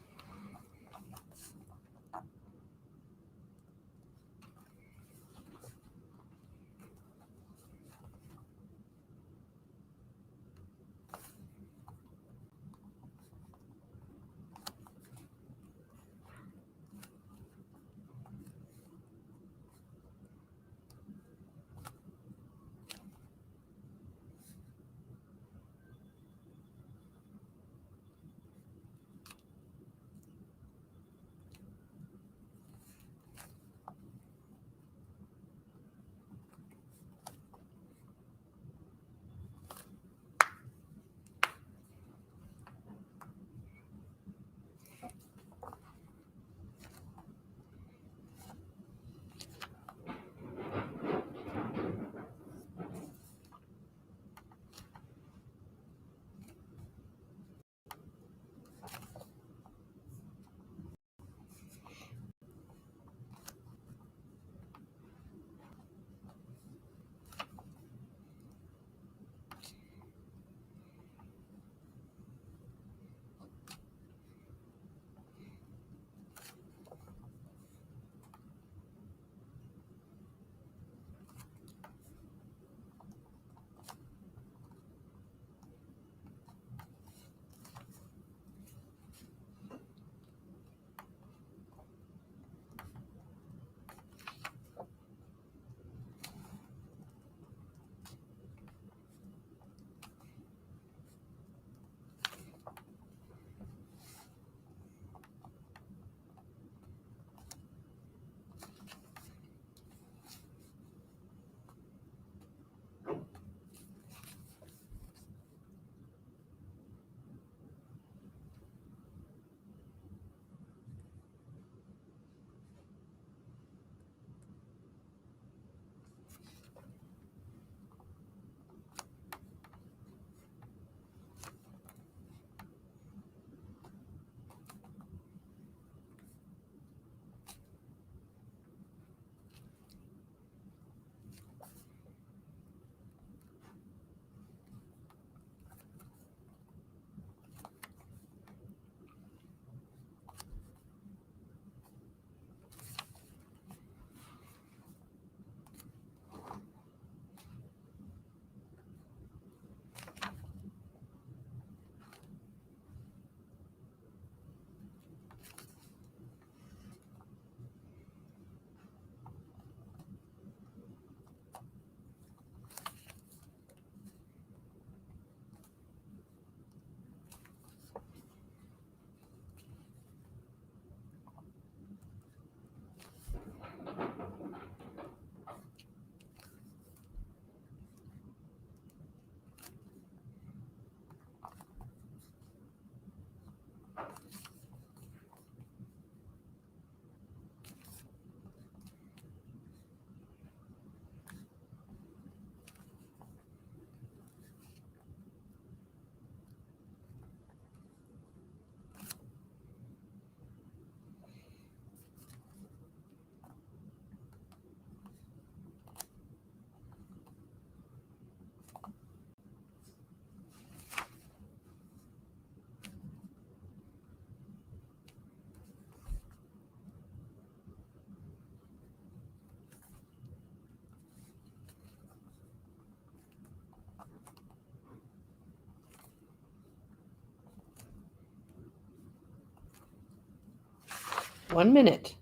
One minute.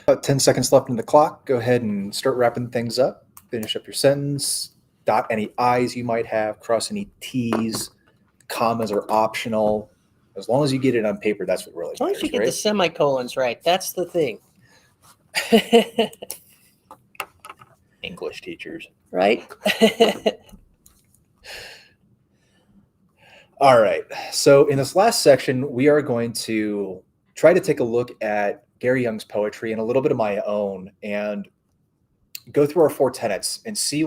About 10 seconds left in the clock. Go ahead and start wrapping things up. Finish up your sentence. Dot any I's you might have. Cross any T's. commas are optional. As long as you get it on paper, that's what really As long as matters, you get right? the semicolons right, that's the thing. English teachers. Right? All right. So in this last section, we are going to try to take a look at Gary Young's poetry and a little bit of my own, and go through our 4 tenets and see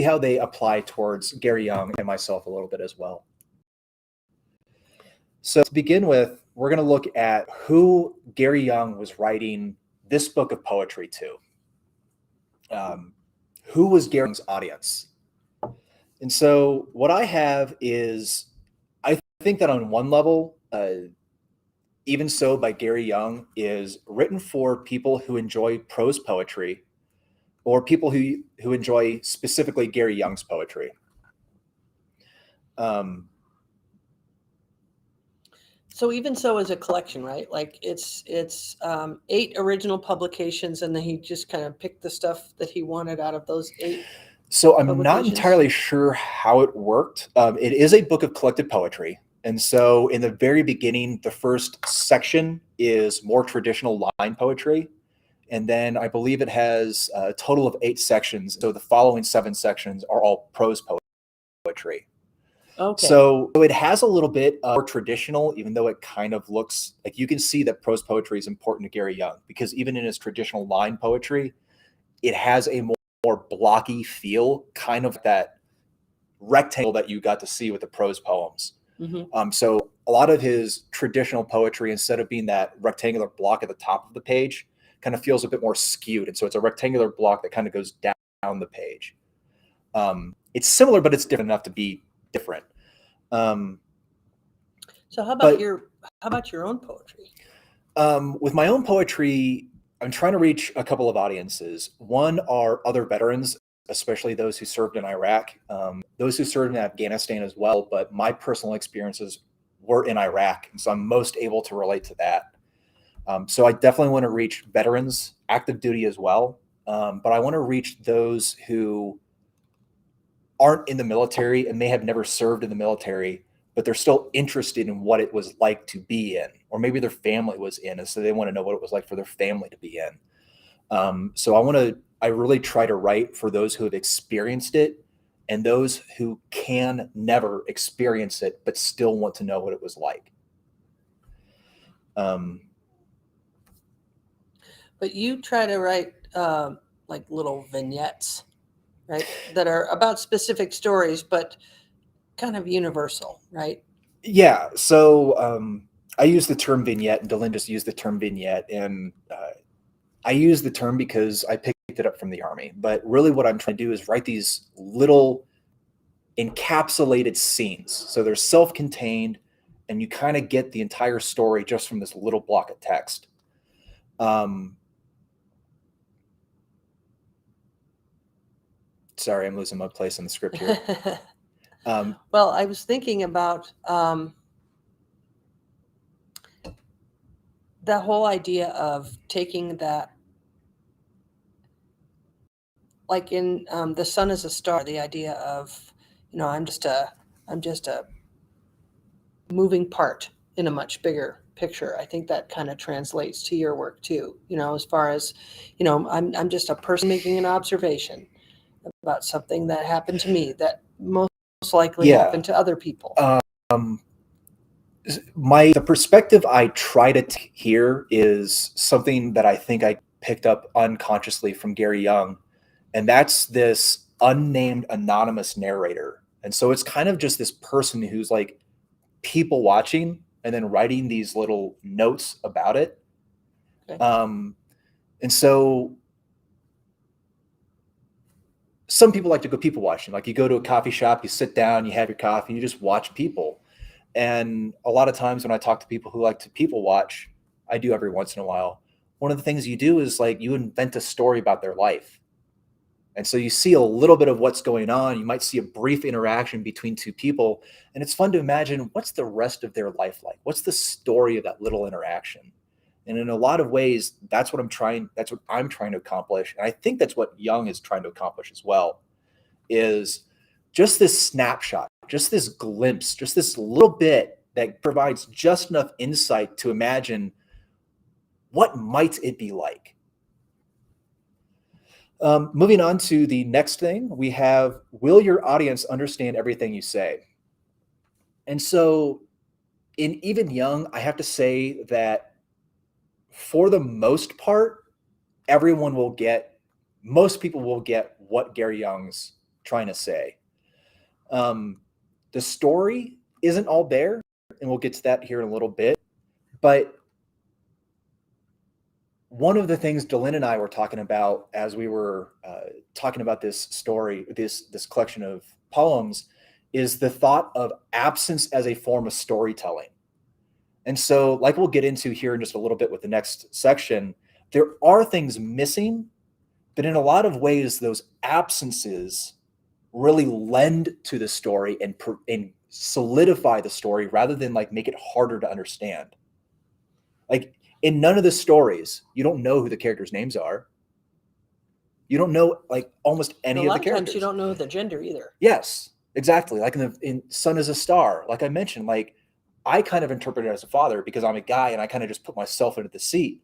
how they apply towards Gary Young and myself a little bit as well. So to begin with, we're going to look at who Gary Young was writing this book of poetry to. Who was Gary Young's audience? And so what I have is, I think that on one level, Even So by Gary Young is written for people who enjoy prose poetry, or people who enjoy specifically Gary Young's poetry. So Even So is a collection, right? Like it's 8 original publications, and then he just kind of picked the stuff that he wanted out of those 8. So I'm not publications? entirely sure how it worked. It is a book of collected poetry. And so in the very beginning, the first section is more traditional line poetry. And then I believe it has a total of 8 sections. So the following 7 sections are all prose poetry. Okay. So it has a little bit more traditional, even though it kind of looks like, you can see that prose poetry is important to Gary Young, because even in his traditional line poetry, it has a more blocky feel, kind of that rectangle that you got to see with the prose poems. Mhm. So a lot of his traditional poetry, instead of being that rectangular block at the top of the page, kind of feels a bit more skewed. And so it's a rectangular block that kind of goes down the page. It's similar, but it's different enough to be different. So how but- about your own poetry? With my own poetry, I'm trying to reach a couple of audiences. One are other veterans, especially those who served in Iraq, those who served in Afghanistan as well. But my personal experiences were in Iraq, and so I'm most able to relate to that. So I definitely want to reach veterans, active duty as well. But I want to reach those who aren't in the military and may have never served in the military, but they're still interested in what it was like to be in, or maybe their family was in, and so they want to know what it was like for their family to be in. So I really try to write for those who have experienced it, and those who can never experience it, but still want to know what it was like. But you try to write like little vignettes, right? That are about specific stories, but kind of universal, right? Yeah. So I use the term vignette, and Dylan just used the term vignette, and I use the term because I picked it up from the Army. But really what I'm trying to do is write these little encapsulated scenes. So they're self-contained, and you kind of get the entire story just from this little block of text. Sorry, I'm losing my place in the script here. Well, I was thinking about the whole idea of taking that, like in The Sun is a Star, the idea of, I'm just a moving part in a much bigger picture. I think that kind of translates to your work too, as far as, I'm just a person making an observation about something that happened to me that most likely happened to other people. The perspective I try to take here is something that I think I picked up unconsciously from Gary Young, and that's this unnamed anonymous narrator. And so it's kind of just this person who's like people watching and then writing these little notes about it. Okay. And so some people like to go people watching. Like, you go to a coffee shop, you sit down, you have your coffee, you just watch people. And a lot of times when I talk to people who like to people watch, I do every once in a while, one of the things you do is like you invent a story about their life. And so you see a little bit of what's going on. You might see a brief interaction between 2 people, and it's fun to imagine, what's the rest of their life like? What's the story of that little interaction? And in a lot of ways, that's what I'm trying to accomplish. And I think that's what Young is trying to accomplish as well, is just this snapshot, just this glimpse, just this little bit that provides just enough insight to imagine what might it be like. Moving on to the next thing, we have, will your audience understand everything you say? And so in Even Young, I have to say that for the most part, most people will get what Gary Young's trying to say. The story isn't all there, and we'll get to that here in a little bit. But one of the things Delyn and I were talking about as we were talking about this story, this collection of poems, is the thought of absence as a form of storytelling. And so, like we'll get into here in just a little bit with the next section, there are things missing, but in a lot of ways, those absences really lend to the story and solidify the story rather than like make it harder to understand. Like in none of the stories, you don't know who the characters' names are. You don't know like almost any of the characters. A lot of times you don't know the gender either. Yes, exactly. Like in Sun is a Star, like I mentioned, like I kind of interpret it as a father because I'm a guy and I kind of just put myself into the seat.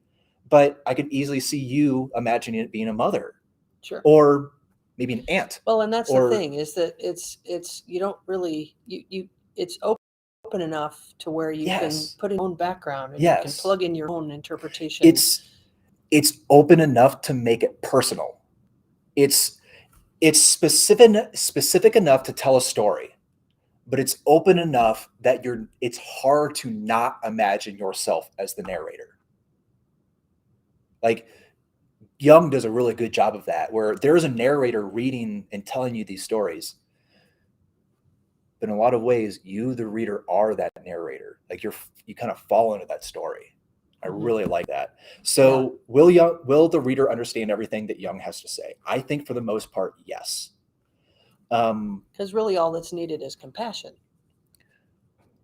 But I could easily see you imagining it being a mother. Sure. Or maybe an aunt. Well, and that's the thing is that it's you don't really it's open enough to where you can put in your own background and you can plug in your own interpretation. It's open enough to make it personal. It's specific enough to tell a story, but it's open enough that it's hard to not imagine yourself as the narrator. Like Young does a really good job of that, where there's a narrator reading and telling you these stories. But in a lot of ways, you, the reader, are that narrator. Like you kind of fall into that story. I really like that. So will the reader understand everything that Young has to say? I think for the most part, yes. Because really all that's needed is compassion.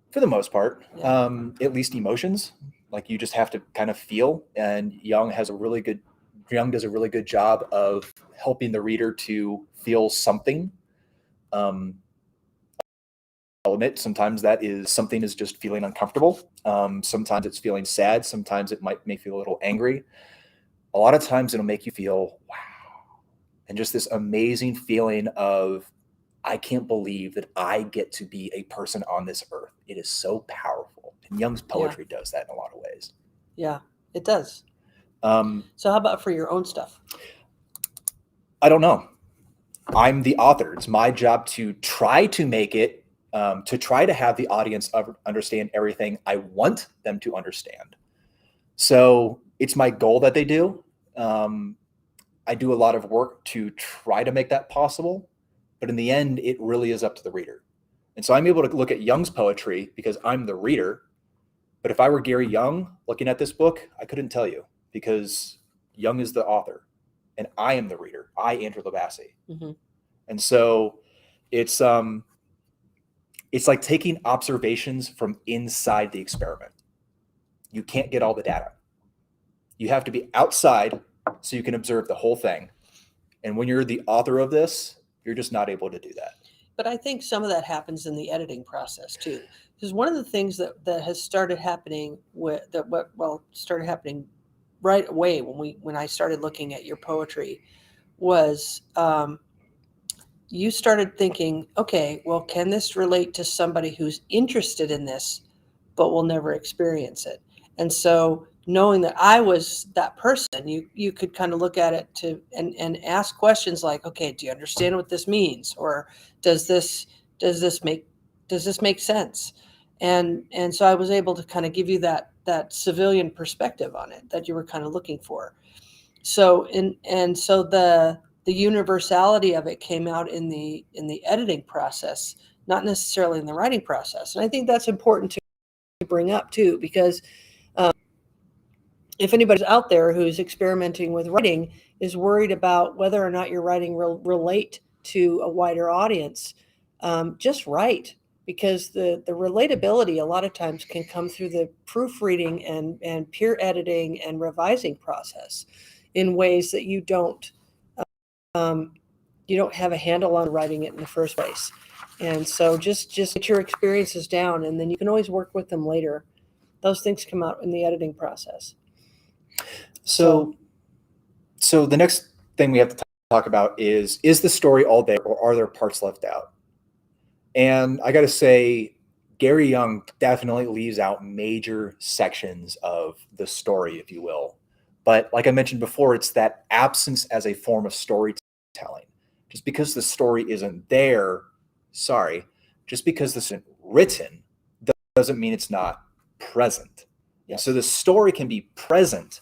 For the most part, at least emotions. Like you just have to kind of feel, and Young does a really good job of helping the reader to feel something. I'll admit sometimes that is something is just feeling uncomfortable. Sometimes it's feeling sad. Sometimes it might make you feel a little angry. A lot of times it'll make you feel wow, and just this amazing feeling of I can't believe that I get to be a person on this earth. It is so powerful, and Young's poetry does that in a lot of ways. Yeah, it does. So how about for your own stuff? I don't know. I'm the author. It's my job to try to make it, to try to have the audience understand everything I want them to understand. So it's my goal that they do. I do a lot of work to try to make that possible, but in the end, it really is up to the reader. And so I'm able to look at Young's poetry because I'm the reader. But if I were Gary Young looking at this book, I couldn't tell you, because Young is the author and I am the reader. I, Andrew Labassi. Mm-hmm. And so it's like taking observations from inside the experiment. You can't get all the data. You have to be outside so you can observe the whole thing. And when you're the author of this, you're just not able to do that. But I think some of that happens in the editing process too. Because one of the things that has started happening started happening right away when I started looking at your poetry was you started thinking, okay, well, can this relate to somebody who's interested in this but will never experience it? And so knowing that I was that person, you could kind of look at it and ask questions like, okay, do you understand what this means? Or does this make sense? And so I was able to kind of give you that civilian perspective on it that you were kind of looking for. So so the universality of it came out in the editing process, not necessarily in the writing process. And I think that's important to bring up too, because if anybody's out there who's experimenting with writing is worried about whether or not your writing will relate to a wider audience, just write, because the relatability a lot of times can come through the proofreading and peer editing and revising process in ways that you don't have a handle on writing it in the first place. And so just get your experiences down, and then you can always work with them later. Those things come out in the editing process. So the next thing we have to talk about is the story all there, or are there parts left out? And I got to say, Gary Young definitely leaves out major sections of the story, if you will. But like I mentioned before, it's that absence as a form of storytelling. Just because the story isn't there, just because this isn't written doesn't mean it's not present. Yes. So the story can be present,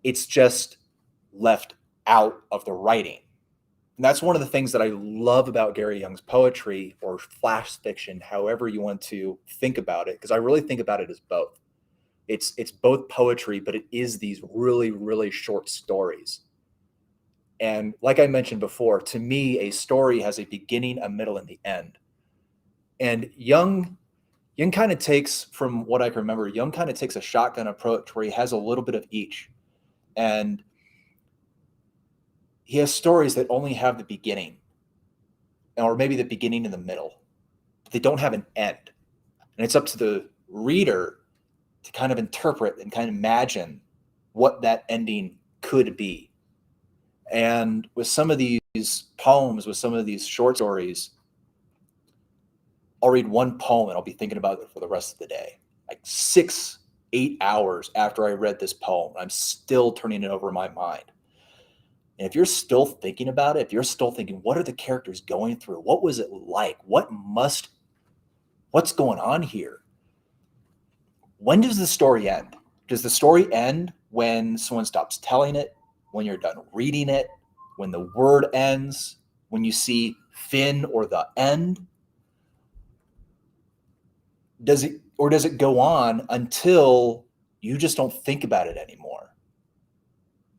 it's just left out of the writing. And that's one of the things that I love about Gary Young's poetry, or flash fiction, however you want to think about it, because I really think about it as both. It's both poetry, but it is these really, really short stories. And like I mentioned before, to me, a story has a beginning, a middle, and the end. And Young kind of takes, from what I can remember, Young kind of takes a shotgun approach where he has a little bit of each. And he has stories that only have the beginning, or maybe the beginning and the middle. They don't have an end. And it's up to the reader to kind of interpret and kind of imagine what that ending could be. And with some of these poems, with some of these short stories, I'll read one poem and I'll be thinking about it for the rest of the day. Like 6-8 hours after I read this poem, I'm still turning it over in my mind. And if you're still thinking about it, if you're still thinking, what are the characters going through? What was it like? What's going on here? When does the story end? Does the story end when someone stops telling it, when you're done reading it, when the word ends, when you see Finn or the end? Does it go on until you just don't think about it anymore?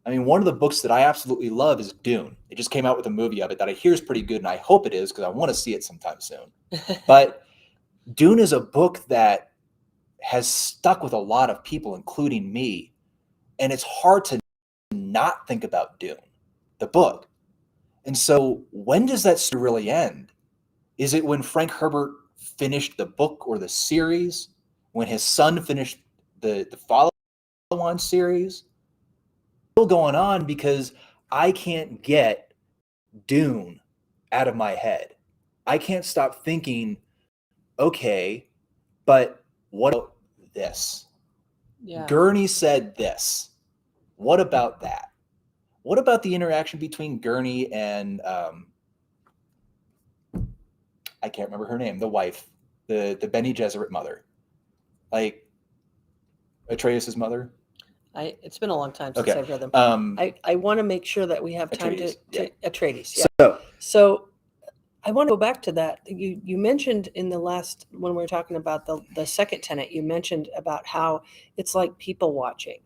I mean, one of the books that I absolutely love is Dune. It just came out with a movie of it that I hear is pretty good, and I hope it is, because I want to see it sometime soon. But Dune is a book that has stuck with a lot of people, including me, and it's hard to not think about Dune, the book. And so when does that story really end? Is it when Frank Herbert finished the book or the series? When his son finished the follow-on series? Still going on, because I can't get Dune out of my head. I can't stop thinking, okay, but what about this? Yeah. Gurney said this. What about that? What about the interaction between Gurney and I can't remember her name, the wife, the Bene Gesserit mother, like Atreus' mother? It's been a long time since Okay. I've read them. I want to make sure that we have time Atreides, to Atreides. Yeah. Yeah. So I want to go back to that. You mentioned in the last, when we were talking about the second tenet, you mentioned about how it's like people watching.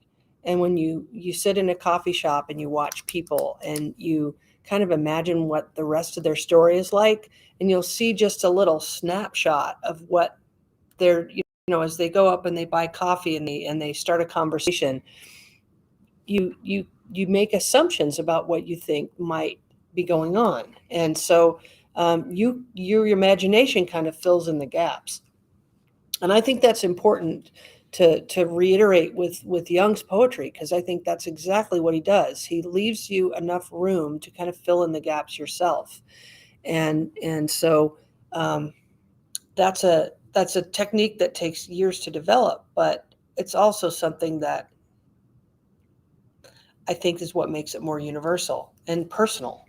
And when you sit in a coffee shop and you watch people and you kind of imagine what the rest of their story is like, and you'll see just a little snapshot of what they're, as they go up and they buy coffee and they start a conversation, you make assumptions about what you think might be going on. And so your imagination kind of fills in the gaps. And I think that's important to reiterate with Young's poetry, because I think that's exactly what he does. He leaves you enough room to kind of fill in the gaps yourself. And so that's a technique that takes years to develop, but it's also something that I think is what makes it more universal and personal.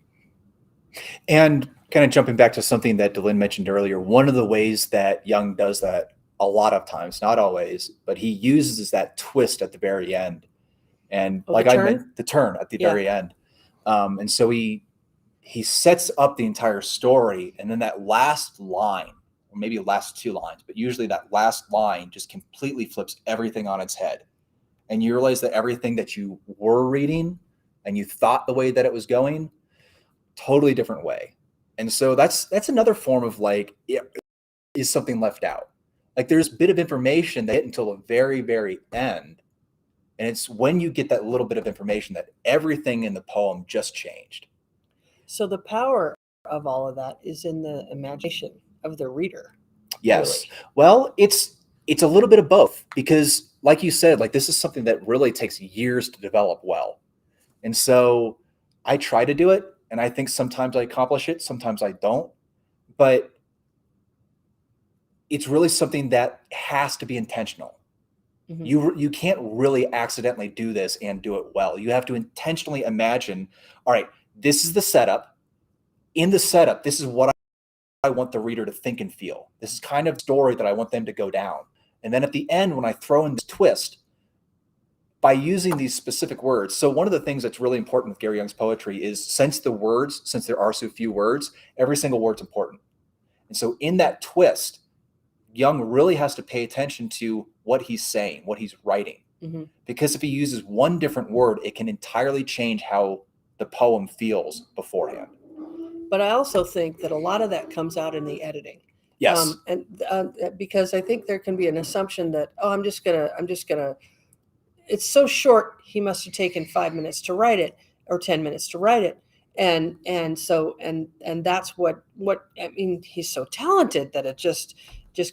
And kind of jumping back to something that Delynn mentioned earlier, one of the ways that Young does that a lot of times, not always, but he uses that twist at the very end. And like I meant, the turn at the very end. And so he sets up the entire story, and then that last line, or maybe the last two lines, but usually that last line just completely flips everything on its head. And you realize that everything that you were reading and you thought the way that it was going, totally different way. And so that's another form of like, is something left out? Like there's a bit of information that until the very, very end. And it's when you get that little bit of information that everything in the poem just changed. So the power of all of that is in the imagination. of the reader. Yes. Really. Well, it's a little bit of both, because like you said, like this is something that really takes years to develop well. And so I try to do it, and I think sometimes I accomplish it, sometimes I don't. But it's really something that has to be intentional. Mhm. You can't really accidentally do this and do it well. You have to intentionally imagine, all right, this is the setup. In the setup, this is what I want the reader to think and feel. This is kind of story that I want them to go down. And then at the end, when I throw in this twist, by using these specific words. So one of the things that's really important with Gary Young's poetry is, since there are so few words, every single word's important. And so in that twist, Young really has to pay attention to what he's saying, what he's writing. Mm-hmm. Because if he uses one different word, it can entirely change how the poem feels beforehand. But I also think that a lot of that comes out in the editing. Yes. Because I think there can be an assumption that, oh, I'm just gonna, it's so short, he must have taken 5 minutes to write it, or 10 minutes to write it. And that's what I mean, he's so talented that it just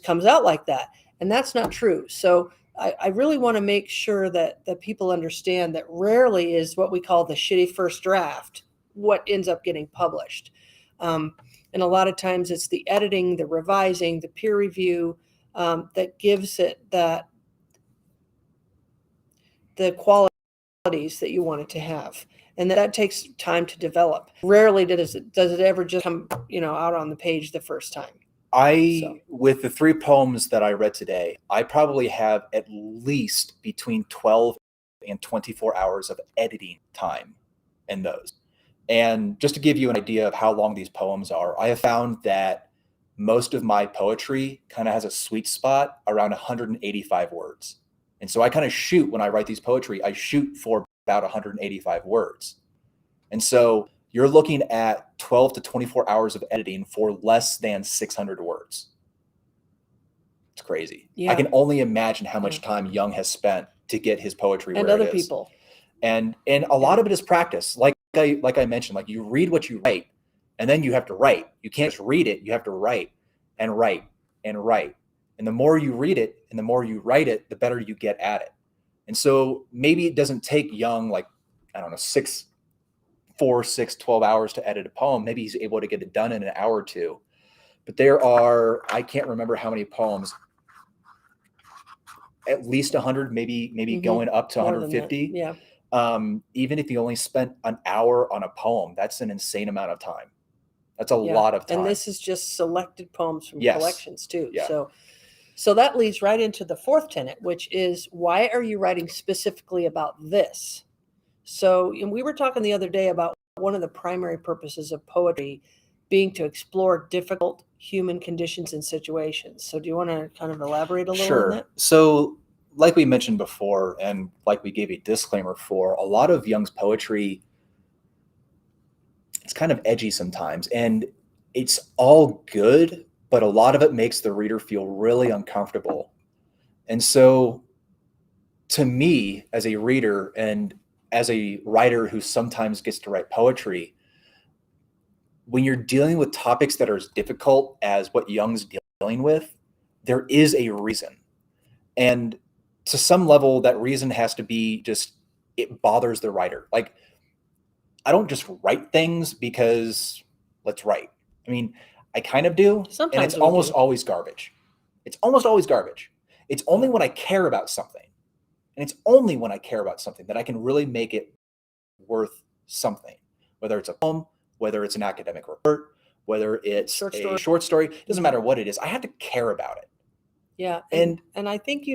comes out like that. And that's not true. So I really want to make sure that people understand that rarely is what we call the shitty first draft what ends up getting published. And a lot of times it's the editing, the revising, the peer review that gives it the qualities that you want it to have. And that takes time to develop. Rarely does it ever just come, out on the page the first time. With the 3 poems that I read today, I probably have at least between 12 and 24 hours of editing time in those. And just to give you an idea of how long these poems are, I have found that most of my poetry kind of has a sweet spot around 185 words. And so I kind of shoot, when I write these poetry, I shoot for about 185 words. And so you're looking at 12 to 24 hours of editing for less than 600 words. It's crazy. Yeah. I can only imagine how much time Young has spent to get his poetry and where other it is. people. And a lot of it is practice. Like I mentioned, like you read what you write, and then you have to write. You can't just read it. You have to write and write and write. And the more you read it and the more you write it, the better you get at it. And so maybe it doesn't take Young, like, I don't know, 12 hours to edit a poem. Maybe he's able to get it done in an hour or two. But there are, I can't remember how many poems, at least 100, maybe going up to 150. Yeah. Even if you only spent an hour on a poem, that's an insane amount of time. That's a lot of time. And this is just selected poems from Yes. collections too. Yeah. So that leads right into the 4th tenet, which is, why are you writing specifically about this? So, and we were talking the other day about one of the primary purposes of poetry being to explore difficult human conditions and situations. So do you want to kind of elaborate a little on that? So like we mentioned before, and like we gave a disclaimer for, a lot of Young's poetry, it's kind of edgy sometimes, and it's all good, but a lot of it makes the reader feel really uncomfortable. And so to me, as a reader and as a writer who sometimes gets to write poetry, when you're dealing with topics that are as difficult as what Young's dealing with, there is a reason. And to some level, that reason has to be just, it bothers the writer. Like, I don't just write things because let's write. I mean, I kind of do. Sometimes and it's almost always garbage. It's almost always garbage. It's only when I care about something. And it's only when I care about something that I can really make it worth something. Whether it's a poem, whether it's an academic report, whether it's a short story, it doesn't matter what it is. I have to care about it. Yeah. And I think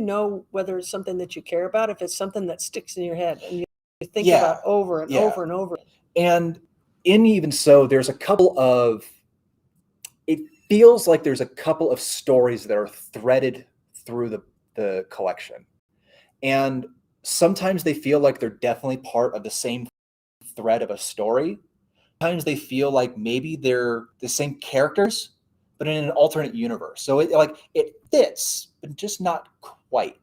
whether it's something that you care about, if it's something that sticks in your head and you think about over and over and over. And even so, there's a couple of, it feels like there's a couple of stories that are threaded through the collection. And sometimes they feel like they're definitely part of the same thread of a story. Sometimes they feel like maybe they're the same characters, but in an alternate universe. So it fits, but just not quite.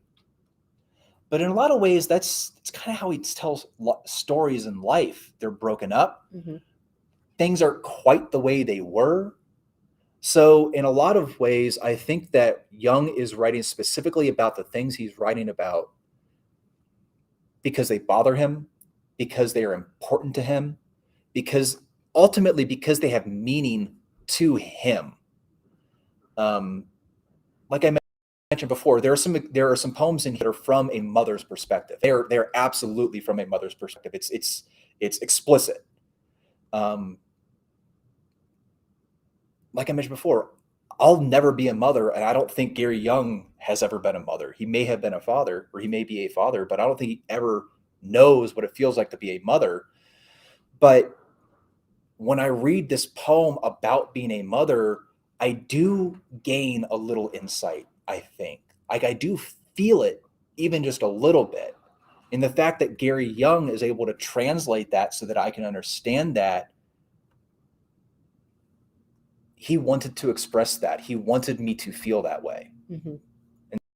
But in a lot of ways, it's kind of how he tells stories in life. They're broken up. Mm-hmm. Things aren't quite the way they were, So, in a lot of ways, I think that Jung is writing specifically about the things he's writing about because they bother him, because they are important to him, because ultimately because they have meaning to him. Like I mentioned before, there are some poems in here that are from a mother's perspective. They're absolutely from a mother's perspective. It's explicit. Um, like I mentioned before, I'll never be a mother, and I don't think Gary Jung has ever been a mother. He may have been a father, or he may be a father, but I don't think he ever knows what it feels like to be a mother. But when I read this poem about being a mother, I do gain a little insight, I think. Like I do feel it even just a little bit. And the fact that Gary Jung is able to translate that so that I can understand that, he wanted to express that. He wanted me to feel that way. Mm-hmm.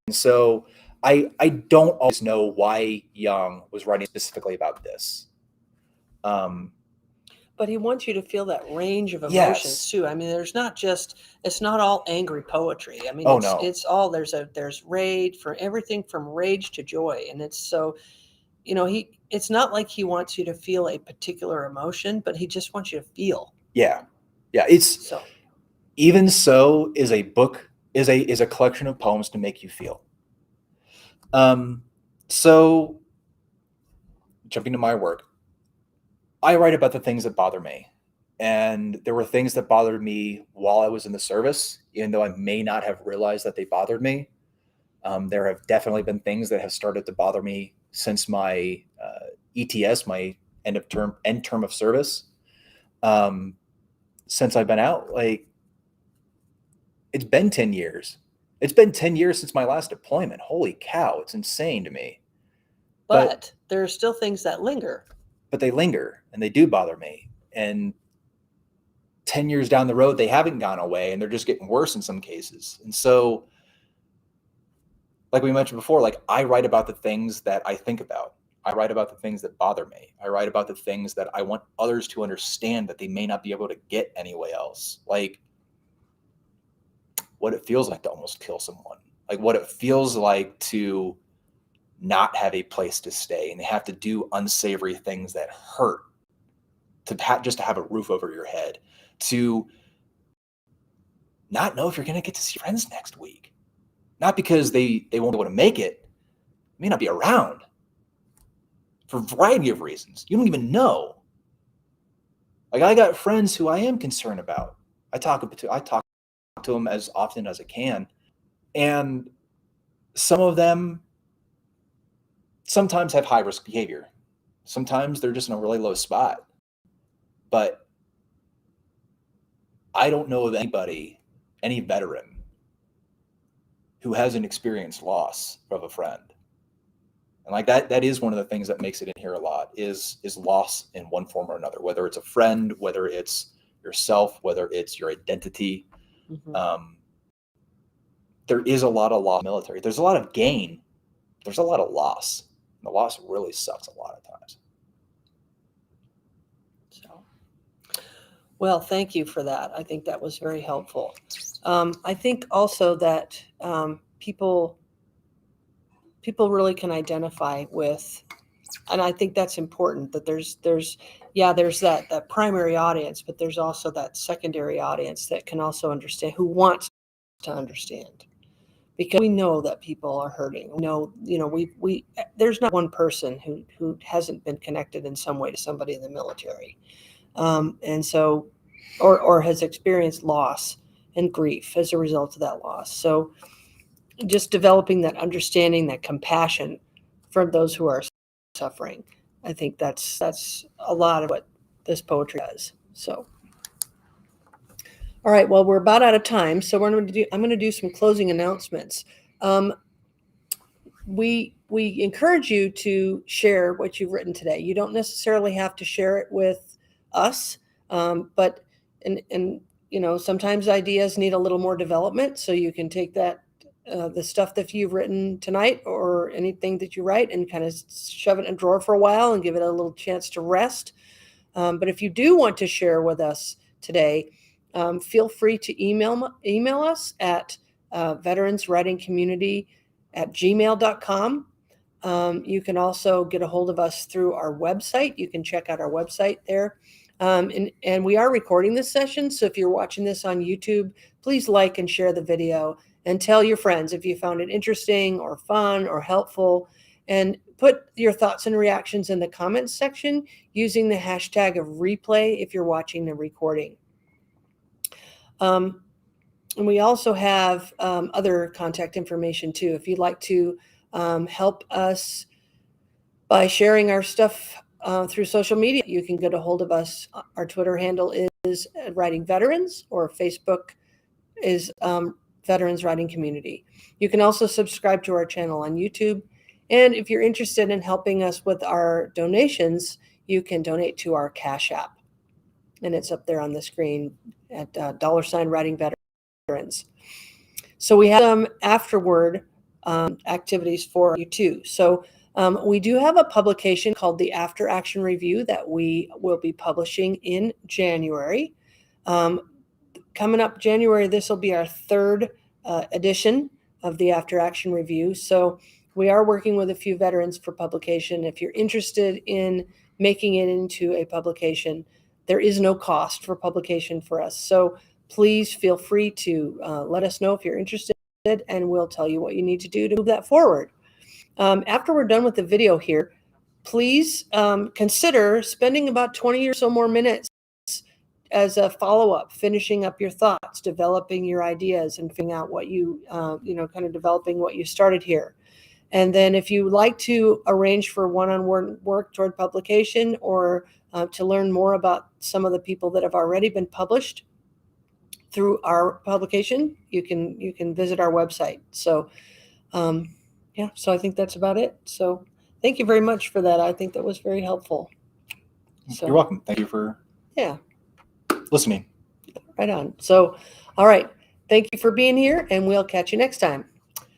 And so I don't always know why Jung was writing specifically about this. But he wants you to feel that range of emotions Yes. too. I mean, it's not all angry poetry. I mean, Oh, no. it's all, there's rage, for everything from rage to joy. And it's so, it's not like he wants you to feel a particular emotion, but he just wants you to feel. Yeah. It's So, Even So is a book, is a collection of poems to make you feel. So jumping to my work, I write about the things that bother me. And there were things that bothered me while I was in the service, even though I may not have realized that they bothered me. There have definitely been things that have started to bother me since my ETS, my end term of service. Since I've been out, like it's been 10 years. It's been 10 years since my last deployment. Holy cow, it's insane to me. but there are still things that linger. But they linger and they do bother me. And 10 years down the road, they haven't gone away and they're just getting worse in some cases. And so, like we mentioned before, like I write about the things that I think about. I write about the things that bother me. I write about the things that I want others to understand that they may not be able to get anywhere else. Like what it feels like to almost kill someone. Like what it feels like to not have a place to stay and they have to do unsavory things that hurt, just to have a roof over your head, to not know if you're going to get to see friends next week. Not because they won't be able to make it, may not be around for a variety of reasons. You don't even know. Like I got friends who I am concerned about. I talk to them as often as I can. And some of them sometimes have high risk behavior. Sometimes they're just in a really low spot. But I don't know of anybody, any veteran, who hasn't experienced loss of a friend. And like that is one of the things that makes it in here a lot is loss in one form or another, whether it's a friend, whether it's yourself, whether it's your identity. Mm-hmm. There is a lot of loss in the military. There's a lot of gain. There's a lot of loss. And the loss really sucks a lot of times. So, well, thank you for that. I think that was very helpful. I think also that people really can identify with, and I think that's important, that there's that primary audience, but there's also that secondary audience that can also understand, who wants to understand, because we know that people are hurting. We there's not one person who hasn't been connected in some way to somebody in the military, and so or has experienced loss and grief as a result of that loss. So just developing that understanding, that compassion for those who are suffering. I think that's a lot of what this poetry does. So, all right, well, we're about out of time, so I'm going to do some closing announcements. We encourage you to share what you've written today. You don't necessarily have to share it with us, but sometimes ideas need a little more development, so you can take that the stuff that you've written tonight or anything that you write and kind of shove it in a drawer for a while and give it a little chance to rest. But if you do want to share with us today, feel free to email us at veteranswritingcommunity@gmail.com. You can also get a hold of us through our website. You can check out our website there. And we are recording this session, so if you're watching this on YouTube, please like and share the video and tell your friends if you found it interesting or fun or helpful, and put your thoughts and reactions in the comments section using the hashtag of replay if you're watching the recording. And we also have other contact information too. If you'd like to help us by sharing our stuff through social media, you can get a hold of us. Our Twitter handle is Writing Veterans, or Facebook is Veterans Writing Community. You can also subscribe to our channel on YouTube. And if you're interested in helping us with our donations, you can donate to our Cash App. And it's up there on the screen at $ Writing Veterans. So we have some afterward activities for you too. So we do have a publication called the After Action Review that we will be publishing in January. Coming up January, this will be our third edition of the After Action Review. So we are working with a few veterans for publication. If you're interested in making it into a publication, there is no cost for publication for us. So please feel free to let us know if you're interested, and we'll tell you what you need to do to move that forward. After we're done with the video here, please consider spending about 20 or so more minutes as a follow-up, finishing up your thoughts, developing your ideas, and figuring out what you, kind of developing what you started here. And then if you like to arrange for one-on-one work toward publication, or to learn more about some of the people that have already been published through our publication, you can visit our website. So yeah, so I think that's about it. So thank you very much for that. I think that was very helpful. So, you're welcome. Thank you for listening. Right on. So, all right. Thank you for being here, and we'll catch you next time.